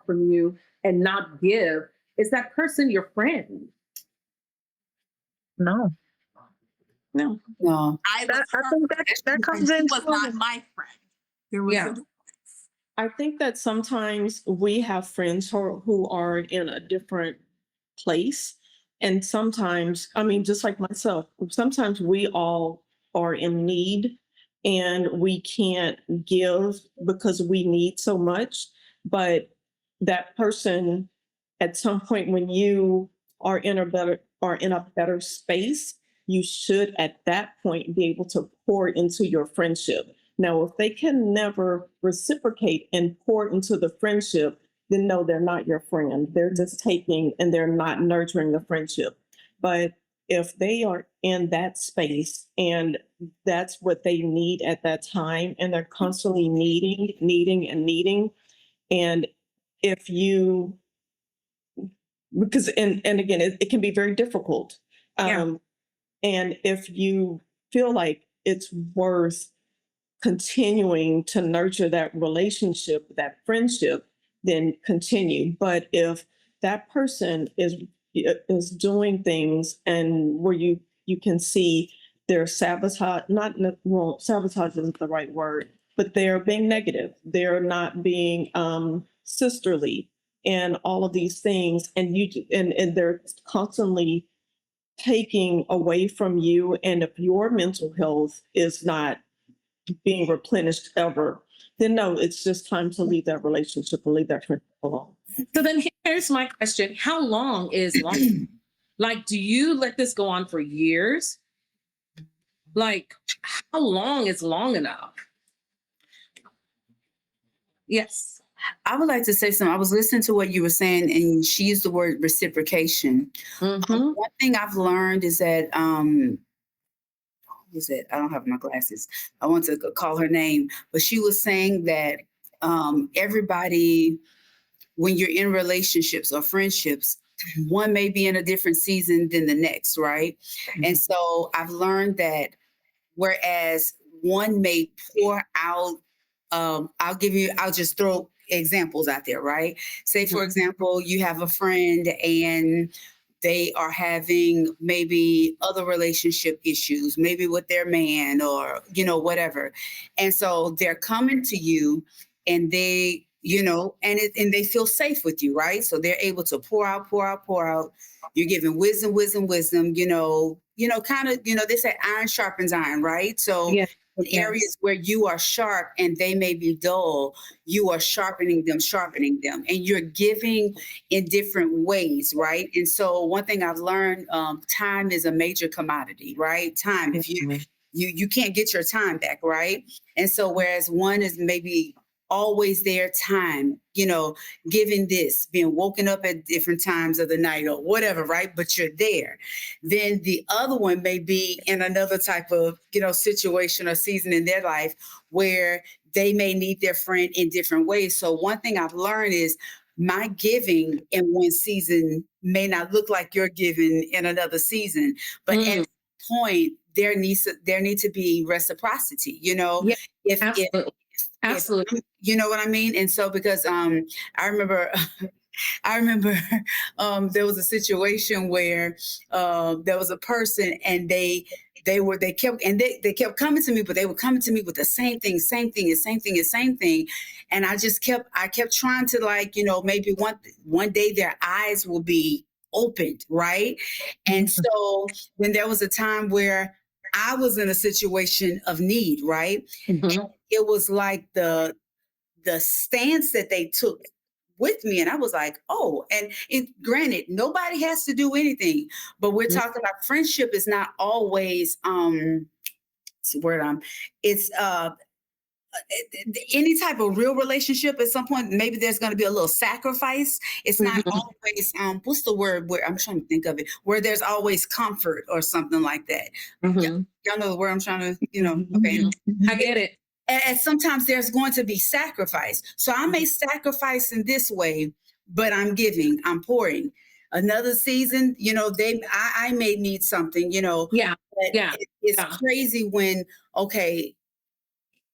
S1: from you and not give, is that person your friend?
S3: No.
S1: No.
S6: No.
S5: I was
S3: I think that comes
S5: she
S3: into
S5: was not my friend. There was
S1: Yeah.
S5: a difference.
S4: I think that sometimes we have friends who are in a different place. And sometimes, I mean, just like myself, sometimes we all are in need and we can't give because we need so much. But that person, at some point when you are in a better space, you should at that point be able to pour into your friendship. Now, if they can never reciprocate and pour into the friendship, then no, they're not your friend. They're just taking and they're not nurturing the friendship. But if they are in that space and that's what they need at that time, and they're constantly needing, and if you, because, and again, it can be very difficult.
S1: Yeah.
S4: And if you feel like it's worth continuing to nurture that relationship, that friendship, then continue. But if that person is doing things and where you can see their sabotage, not well, sabotage isn't the right word, but they're being negative. They're not being sisterly and all of these things, and and they're constantly taking away from you. And if your mental health is not being replenished ever, then no, it's just time to leave that relationship and leave that friendship alone.
S1: So then here's my question. How long is long? Like, do you let this go on for years? Like, how long is long enough? Yes.
S6: I would like to say something. I was listening to what you were saying, and she used the word reciprocation.
S1: Mhm.
S6: One thing I've learned is that who was it? I don't have my glasses. I want to call her name, but she was saying that everybody, when you're in relationships or friendships, one may be in a different season than the next, right? And so I've learned that whereas one may pour out, I'll just throw examples out there, right? Say, for example, you have a friend and they are having maybe other relationship issues, maybe with their man or, whatever. And so they're coming to you and they, and they feel safe with you, right? So they're able to pour out, pour out, pour out. You're giving wisdom, kind of, they say iron sharpens iron, right? So
S1: Yeah.
S6: in areas where you are sharp and they may be dull, you are sharpening them, and you're giving in different ways, right? And so one thing I've learned, time is a major commodity, right? Time, if you can't get your time back, right? And so whereas one is maybe always there, time, giving this, being woken up at different times of the night or whatever, right? But you're there. Then the other one may be in another type of, situation or season in their life where they may need their friend in different ways. So one thing I've learned is my giving in one season may not look like your giving in another season, but at that point, there needs to be reciprocity,
S1: Yeah,
S6: if
S1: absolutely.
S6: you know what I mean? And so because I remember there was a situation where there was a person and they kept coming to me, but they were coming to me with the same thing. And I kept trying to maybe one day their eyes will be opened, right? And so then there was a time where I was in a situation of need, right?
S1: Mhm.
S6: It was like the stance that they took with me, and I was like, oh, and granted, nobody has to do anything, but we're talking about friendship is not always it's any type of real relationship, at some point, maybe there's going to be a little sacrifice. It's not always, what's the word where I'm trying to think of it, where there's always comfort or something like that. Y'all know the word I'm trying to, okay.
S1: I get it.
S6: And sometimes there's going to be sacrifice. So I may sacrifice in this way, but I'm giving, I'm pouring. Another season, I may need something,
S1: Yeah. Yeah.
S6: It's crazy when, okay,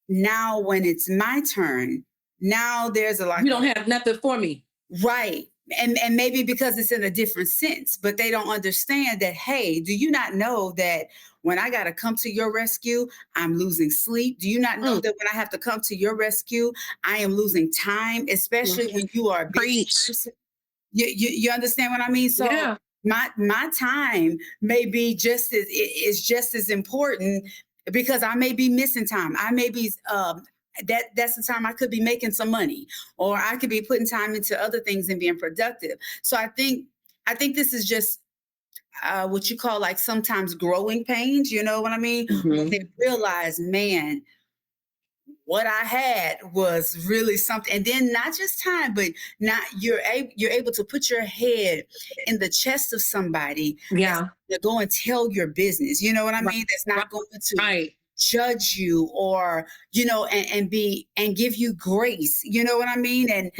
S6: now when it's my turn, now there's a lot.
S1: You don't have nothing for me.
S6: Right. And maybe because it's in a different sense, but they don't understand that, hey, do you not know that when I got to come to your rescue, I'm losing sleep? Do you not know that when I have to come to your rescue, I am losing time, especially when you are a busy person? You understand what I mean? So
S1: Yeah.
S6: my time may be just as important, because I may be missing time. I may be that's the time I could be making some money, or I could be putting time into other things and being productive. So I think this is just what you call, like, sometimes growing pains. You know what I mean? When they realize, man, what I had was really something. And then not just time, but not you're able to put your head in the chest of somebody.
S1: Yeah.
S6: To go and tell your business. You know what I mean? That's not going to judge you, or, and give you grace. You know what I mean? And,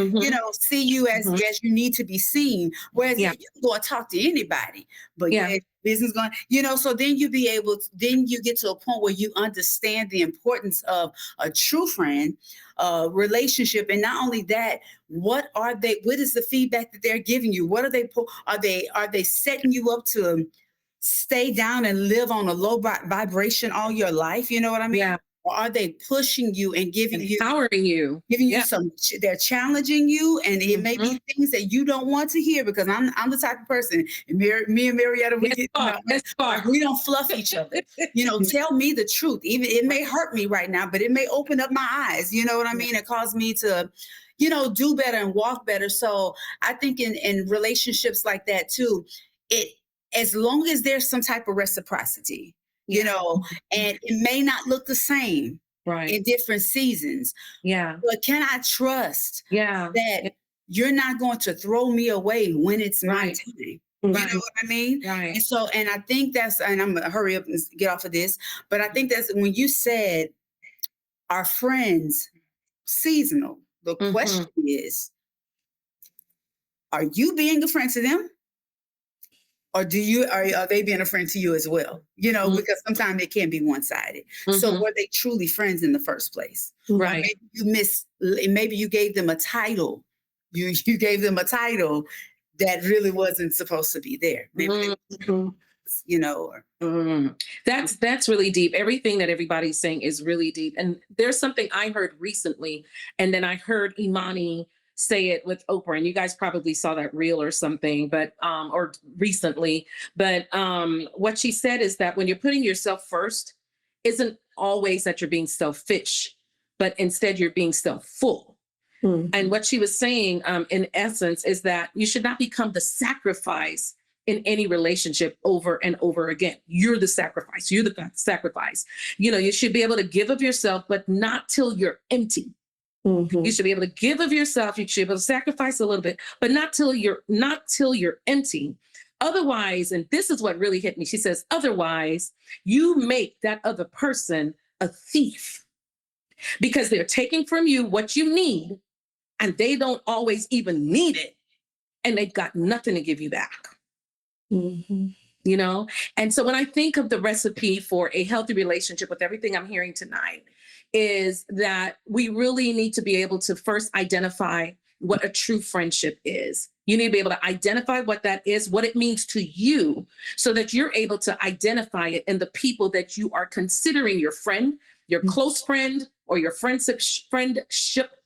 S6: see you as you need to be seen. Whereas you can go and talk to anybody, but business going, so then you get to a point where you understand the importance of a true friend, relationship. And not only that, what is the feedback that they're giving you? What are they setting you up to stay down and live on a low vibration all your life? You know what I mean?
S1: Yeah.
S6: Or are they pushing you and
S1: empowering you,
S6: giving you some? They're challenging you, and it may be things that you don't want to hear, because I'm the type of person. And me and Marietta, we don't fluff each other. Tell me the truth. Even it may hurt me right now, but it may open up my eyes. You know what I mean? It caused me to, do better and walk better. So I think in relationships like that too, as long as there's some type of reciprocity, and it may not look the same in different seasons. Yeah. But can I trust that you're not going to throw me away when it's my time? You know what I mean? Right. And so, and I think and I'm gonna hurry up and get off of this, but I think that's when you said, are friends seasonal? The question is, are you being a friend to them? Or are they being a friend to you as well? Because sometimes it can be one-sided. So were they truly friends in the first place? Right. Or maybe you gave them a title. You gave them a title that really wasn't supposed to be there. Maybe
S1: That's really deep. Everything that everybody's saying is really deep. And there's something I heard recently, and then I heard Imani say it with Oprah, and you guys probably saw that reel or something, but or recently. But what she said is that when you're putting yourself first, isn't always that you're being selfish, but instead you're being self-full. And what she was saying, in essence, is that you should not become the sacrifice in any relationship over and over again. You're the sacrifice. You're the sacrifice. You should be able to give of yourself, but not till you're empty. You should be able to give of yourself. You should be able to sacrifice a little bit, but not till you're empty. Otherwise, and this is what really hit me. She says, otherwise, you make that other person a thief, because they're taking from you what you need, and they don't always even need it, and they've got nothing to give you back. And so when I think of the recipe for a healthy relationship, with everything I'm hearing tonight, is that we really need to be able to first identify what a true friendship is. You need to be able to identify what that is, what it means to you, so that you're able to identify it in the people that you are considering your friend, your close friend, or your friendship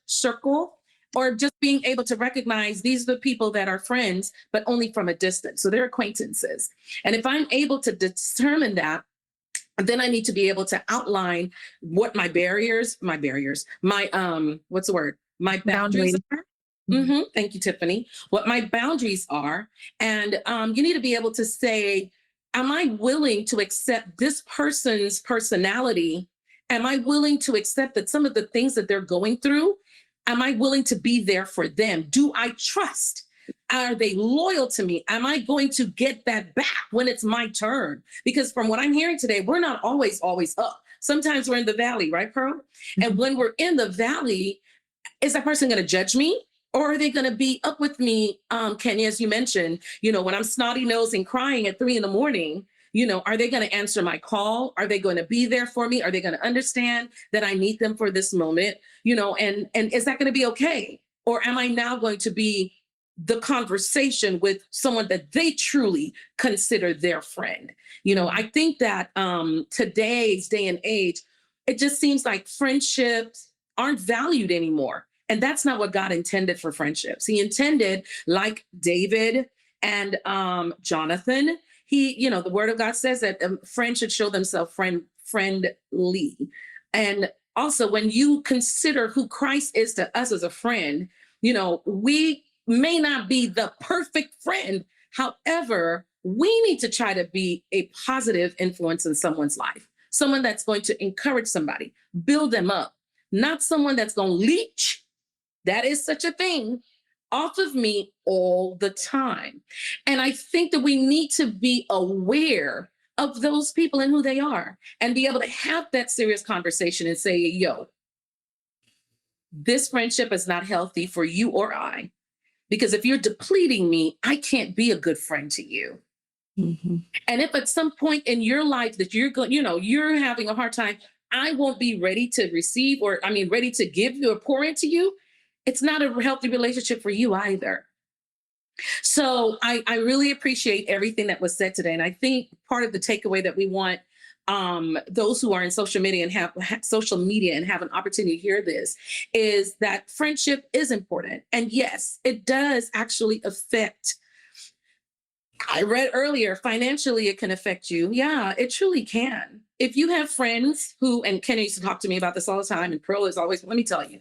S1: circle, or just being able to recognize these are the people that are friends, but only from a distance. So they're acquaintances. And if I'm able to determine that, then I need to be able to outline what my boundaries are. Thank you, Tiffany. What my boundaries are. And you need to be able to say, am I willing to accept this person's personality Am I willing to accept that some of the things that they're going through, am I willing to be there for them? Do I trust? Are they loyal to me? Am I going to get that back when it's my turn? Because from what I'm hearing today, we're not always up. Sometimes we're in the valley, right, Pearl? And when we're in the valley, is that person going to judge me? Or are they going to be up with me, Kenya, as you mentioned, when I'm snotty nosed and crying at 3 a.m, are they going to answer my call? Are they going to be there for me? Are they going to understand that I need them for this moment? And is that going to be okay? Or am I now going to be the conversation with someone that they truly consider their friend? I think that today's day and age, it just seems like friendships aren't valued anymore. And that's not what God intended for friendships. He intended, like David and Jonathan, the word of God says that friends should show themselves friendly. And also when you consider who Christ is to us as a friend, we may not be the perfect friend. However, we need to try to be a positive influence in someone's life, someone that's going to encourage somebody, build them up, not someone that's going to leech. That is such a thing off of me all the time. And I think that we need to be aware of those people and who they are and be able to have that serious conversation and say, yo, this friendship is not healthy for you or I. Because if you're depleting me, I can't be a good friend to you. Mm-hmm. And if at some point in your life that you're having a hard time, I won't be ready to receive ready to give you or pour into you, it's not a healthy relationship for you either. So I really appreciate everything that was said today. And I think part of the takeaway that we want those who are in social media and have an opportunity to hear this is that friendship is important. And yes, it does actually affect. I read earlier, financially, it can affect you. Yeah, it truly can. If you have friends who, and Kenny used to talk to me about this all the time, and Pearl is always, let me tell you,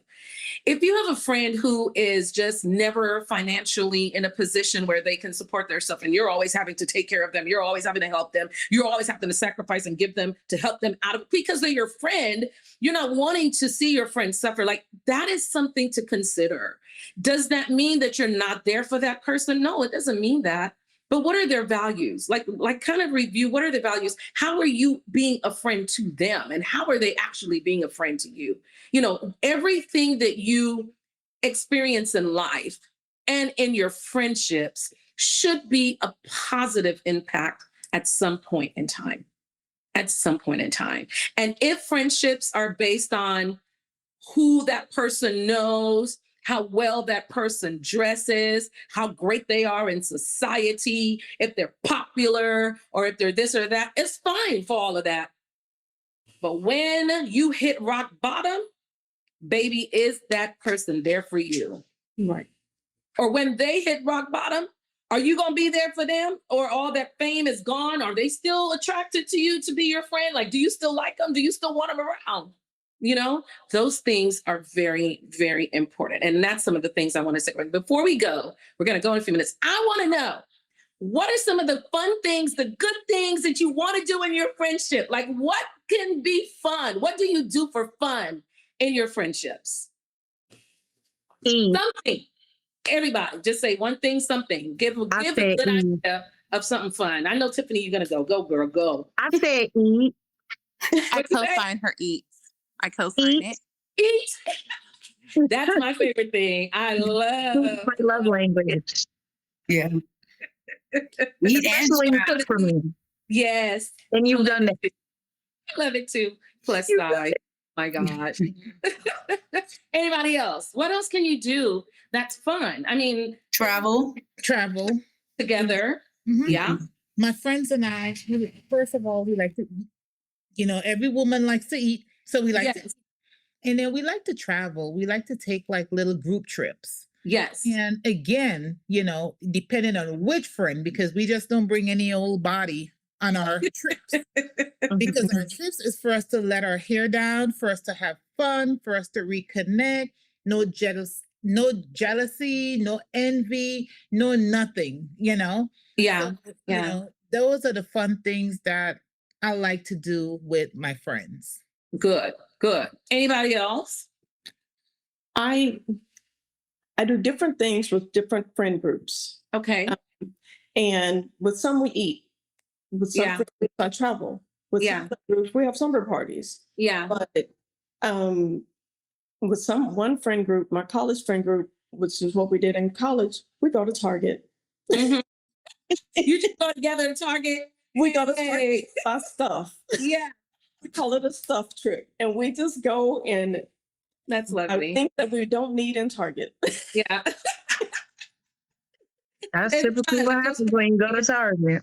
S1: if you have a friend who is just never financially in a position where they can support themselves and you're always having to take care of them, you're always having to help them, you're always having to sacrifice and give them to help them out of it because they're your friend, you're not wanting to see your friend suffer. Like, that is something to consider. Does that mean that you're not there for that person? No, it doesn't mean that. But what are their values? Like kind of review, what are the values? How are you being a friend to them? And how are they actually being a friend to you? Everything that you experience in life and in your friendships should be a positive impact at some point in time. At some point in time. And if friendships are based on who that person knows, how well that person dresses, how great they are in society, if they're popular or if they're this or that, it's fine for all of that. But when you hit rock bottom, baby, is that person there for you? Right. Or when they hit rock bottom, are you going to be there for them? Or all that fame is gone? Are they still attracted to you to be your friend? Like, do you still like them? Do you still want them around? Those things are very, very important. And that's some of the things I want to say. Before we go, we're going to go in a few minutes. I want to know, what are some of the fun things, the good things that you want to do in your friendship? Like, what can be fun? What do you do for fun in your friendships? Something. Everybody, just say one thing, something. Give a good idea of something fun. I know, Tiffany, you're going to go. Go, girl, go.
S3: I said eat.
S5: I co-sign her eats. I co-sign it.
S1: Eat. That's my favorite thing. I love
S3: my love language.
S6: Yeah.
S3: Eat and cook for me.
S1: Yes.
S3: And you've done that.
S1: I love it too. Plus size. My God. Anybody else? What else can you do that's fun? I mean,
S6: travel
S1: together.
S2: Mm-hmm.
S1: Yeah.
S2: My friends and I, first of all, we like to eat. Every woman likes to eat. So we like to eat. And then we like to travel. We like to take like little group trips.
S1: Yes.
S2: And again, depending on which friend, because we just don't bring any old body on our trips. Because our trips is for us to let our hair down, for us to have fun, for us to reconnect, no jealousy, no envy, no nothing, Yeah.
S1: So,
S2: those are the fun things that I like to do with my friends.
S1: Good, good. Anybody else?
S4: I do different things with different friend groups.
S1: Okay.
S4: And with some we eat. With some
S1: Yeah.
S4: friend groups I travel. With
S1: Yeah.
S4: some friend groups we have summer parties.
S1: Yeah.
S4: But with one friend group, my college friend group, which is what we did in college, we go to Target.
S1: Mhm. You just go together to Target.
S4: We go to Target
S1: Hey.
S4: to buy stuff.
S1: Yeah.
S4: We call it a stuff trip. And we just go and
S1: That's
S4: I
S1: lovely.
S4: think that we don't need in Target.
S1: Yeah.
S3: That's
S1: It's
S3: typically
S1: fun.
S3: what
S1: It goes
S3: happens when you go to Target.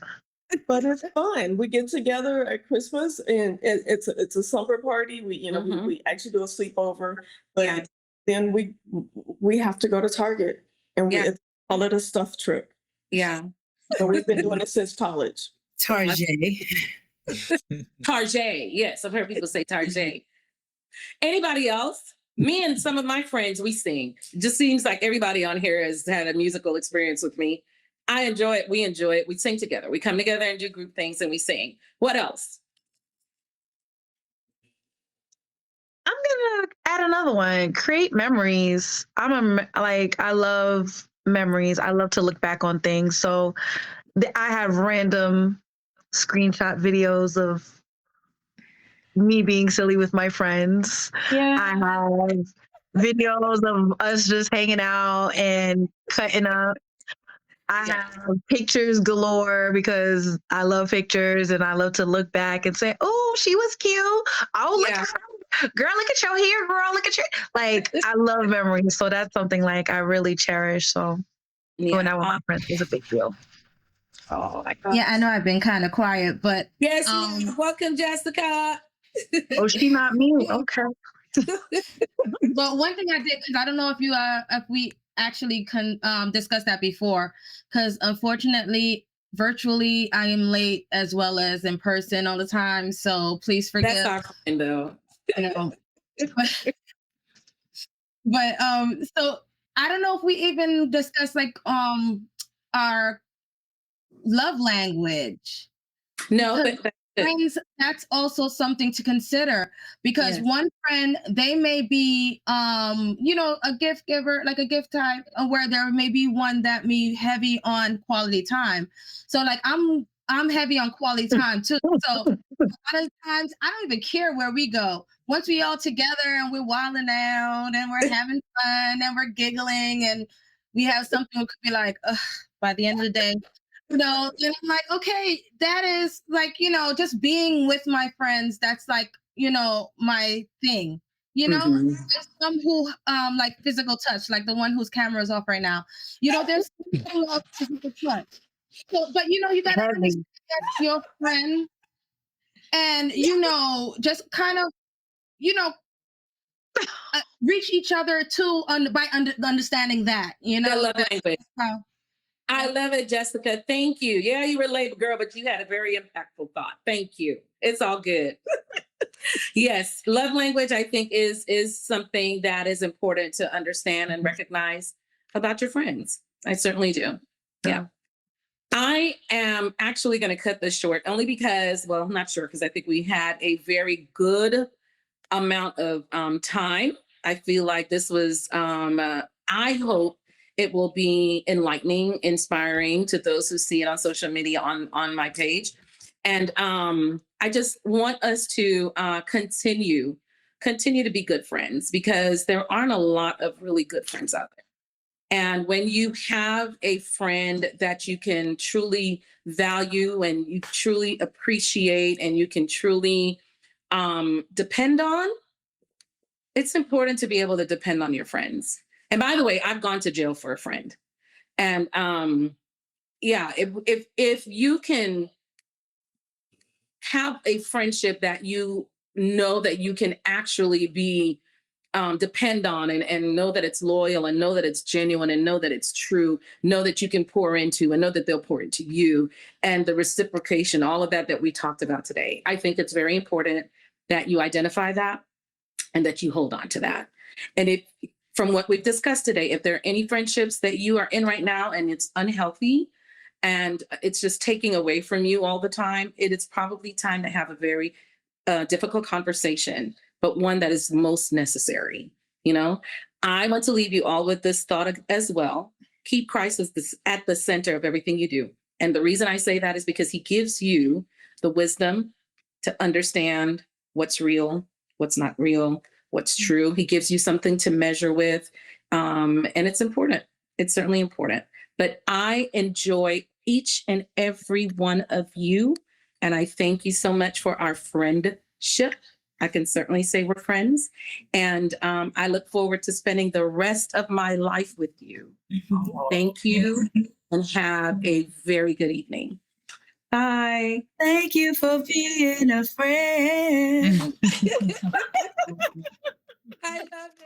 S4: But it's fun. We get together at Christmas and it's a summer party.
S1: Mhm.
S4: We actually do a sleepover, but
S1: Yeah.
S4: then we have to go to Target and
S1: Yeah.
S4: call it a stuff trip.
S1: Yeah.
S4: So we've been doing it since college.
S6: Target.
S1: Target. Yes, I've heard people say Target. Anybody else? Me and some of my friends, we sing. Just seems like everybody on here has had a musical experience with me. I enjoy it. We enjoy it. We sing together. We come together and do group things and we sing. What else?
S3: I'm gonna add another one. Create memories. I love memories. I love to look back on things. So I have random screenshot videos of me being silly with my friends.
S1: Yeah.
S3: I have videos of us just hanging out and cutting up. I have pictures galore because I love pictures and I love to look back and say, "Oh, she was cute. Oh, look
S1: Yeah.
S3: at her. Girl, look at your hair, girl. Look at your." Like, I love memories, so that's something like I really cherish. So going out with my friends is a big deal.
S1: Oh my God.
S9: Yeah, I know I've been kind of quiet, but
S1: Yes. Welcome, Jessica.
S3: Oh, she not mute. Okay.
S9: but one thing I did, because I don't know if we actually discussed that before, because unfortunately virtually I am late as well as in person all the time, so please forgive.
S1: That's our friend, though.
S9: You know. but so I don't know if we even discussed like our love language.
S1: No,
S9: Friends, that's also something to consider, because
S1: Yes.
S9: one friend, they may be a gift giver, like a gift type, where there may be one that may heavy on quality time. So like I'm heavy on quality time too. So a lot of times I don't even care where we go. Once we all together and we're wilding out and we're having fun and we're giggling and we have something that could be like, ugh, by the end of the day, and I'm like, okay, that is like, just being with my friends. That's like, my thing.
S1: Mhm.
S9: There's some who like physical touch, like the one whose camera is off right now. There's some who love physical touch. So, but you gotta
S3: Heavy.
S9: understand that's your friend, and just kind of, reach each other too by understanding that.
S1: I love language.
S9: How-
S1: I love it, Jessica. Thank you. Yeah, you were late, girl, but you had a very impactful thought. Thank you. It's all good. Yes, love language, I think, is something that is important to understand and recognize about your friends. I certainly do. Yeah. I am actually going to cut this short only because, well, I'm not sure, because I think we had a very good amount of time. I feel like this was, I hope it will be enlightening, inspiring to those who see it on social media on my page. And I just want us to continue to be good friends, because there aren't a lot of really good friends out there. And when you have a friend that you can truly value and you truly appreciate and you can truly depend on, it's important to be able to depend on your friends. And by the way, I've gone to jail for a friend. And yeah, if you can have a friendship that you know that you can actually be depend on, and know that it's loyal, and know that it's genuine, and know that it's true, know that you can pour into, and know that they'll pour into you, and the reciprocation, all of that we talked about today. I think it's very important that you identify that and that you hold on to that. And if, from what we've discussed today, if there are any friendships that you are in right now and it's unhealthy and it's just taking away from you all the time, it is probably time to have a very a difficult conversation, but one that is most necessary. You know, I want to leave you all with this thought as well. Keep Christ at the center of everything you do. And the reason I say that is because he gives you the wisdom to understand what's real, what's not real, what's true. He gives you something to measure with. And it's important. It's certainly important. But I enjoy each and every one of you. And I thank you so much for our friendship. I can certainly say we're friends. And I look forward to spending the rest of my life with you. Thank you and have a very good evening. Bye.
S6: Thank you for being a friend.
S1: I love it.